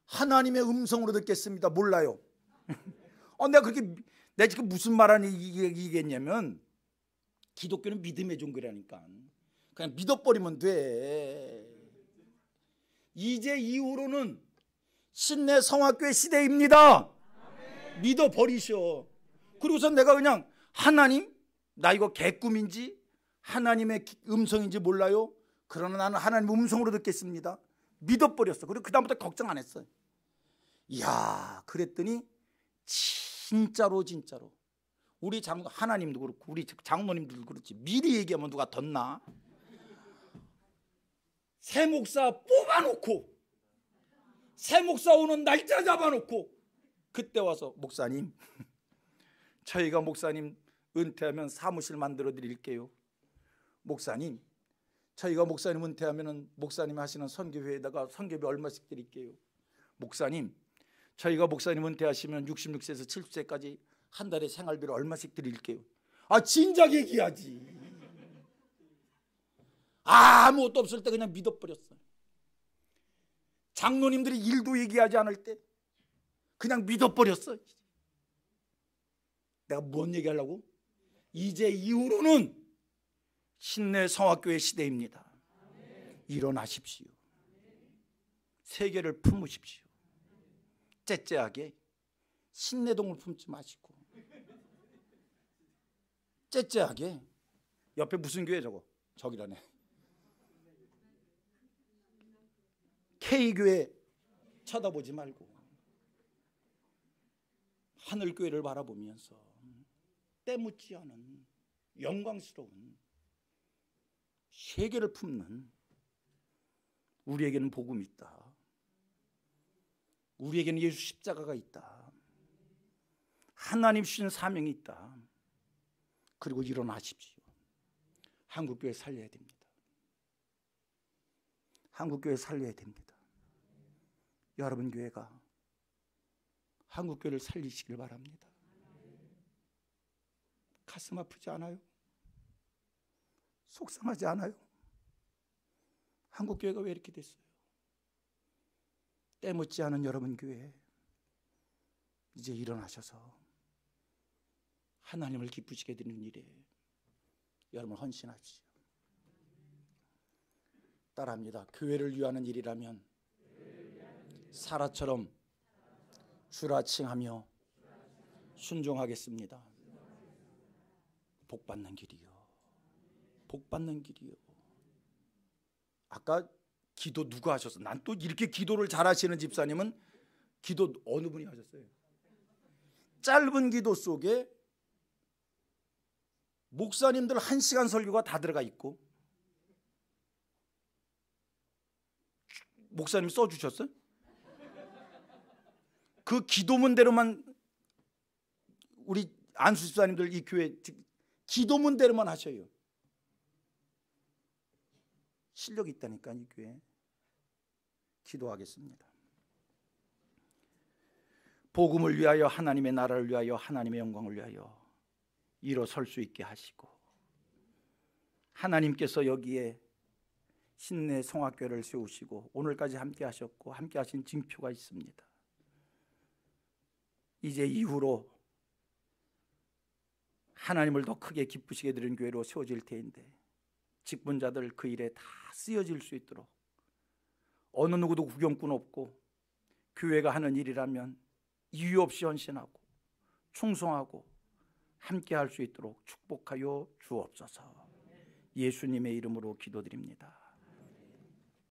하나님의 음성으로 듣겠습니다. 몰라요. 내가 지금 무슨 말하니 얘기했냐면 기독교는 믿음의 종교라니까. 그냥 믿어버리면 돼. 이제 이후로는 신내 성화교회 시대입니다. 믿어버리셔. 그리고서 내가 그냥 하나님 나 이거 개꿈인지 하나님의 음성인지 몰라요. 그러나 나는 하나님 음성으로 듣겠습니다. 믿어버렸어. 그리고 그 다음부터 걱정 안 했어요. 이야 그랬더니 진짜로 우리 하나님도 그렇고 우리 장로님들도 그렇지 미리 얘기하면 누가 덧나? 새 목사 뽑아놓고 새 목사 오는 날짜 잡아놓고 그때 와서 목사님 저희가 목사님 은퇴하면 사무실 만들어 드릴게요. 목사님 저희가 목사님 은퇴하면 목사님 하시는 선교회에다가 선교비 얼마씩 드릴게요. 목사님 저희가 목사님 은퇴하시면 66세에서 70세까지 한 달에 생활비를 얼마씩 드릴게요. 진작 얘기하지. 아무것도 없을 때 그냥 믿어버렸어요. 장로님들이 일도 얘기하지 않을 때 그냥 믿어버렸어요. 내가 뭔 얘기하려고? 이제 이후로는 신내 성화교회 시대입니다. 일어나십시오. 세계를 품으십시오. 째째하게 신내동을 품지 마시고, 째째하게 옆에 무슨 교회 저거? 저기라네. K교회 쳐다보지 말고 하늘교회를 바라보면서 때묻지 않은 영광스러운 세계를 품는, 우리에게는 복음이 있다. 우리에게는 예수 십자가가 있다. 하나님 주신 사명이 있다. 그리고 일어나십시오. 한국교회 살려야 됩니다. 한국교회 살려야 됩니다. 여러분 교회가 한국교회를 살리시길 바랍니다. 가슴 아프지 않아요? 속상하지 않아요? 한국교회가 왜 이렇게 됐어요? 때묻지 않은 여러분 교회, 이제 일어나셔서 하나님을 기쁘시게 드리는 일에 여러분 헌신하십시오. 따라합니다. 교회를 위하는 일이라면 사라처럼 주라 칭하며 순종하겠습니다. 복받는 길이요. 복받는 길이요. 아까 기도 누가 하셨어? 난 또 이렇게 기도를 잘하시는 집사님은 기도 어느 분이 하셨어요? 짧은 기도 속에 목사님들 1시간 설교가 다 들어가 있고, 목사님 써주셨어요? 그 기도문대로만, 우리 안수 집사님들 이 교회 기도문대로만 하셔요. 실력이 있다니까 이 교회. 기도하겠습니다. 복음을 위하여, 하나님의 나라를 위하여, 하나님의 영광을 위하여 일어설 수 있게 하시고, 하나님께서 여기에 신내 성화교회를 세우시고 오늘까지 함께 하셨고 함께 하신 징표가 있습니다. 이제 이후로 하나님을 더 크게 기쁘시게 드리는 교회로 세워질 테인데, 직분자들 그 일에 다 쓰여질 수 있도록 어느 누구도 구경꾼 없고 교회가 하는 일이라면 이유 없이 헌신하고 충성하고 함께 할 수 있도록 축복하여 주옵소서. 예수님의 이름으로 기도드립니다.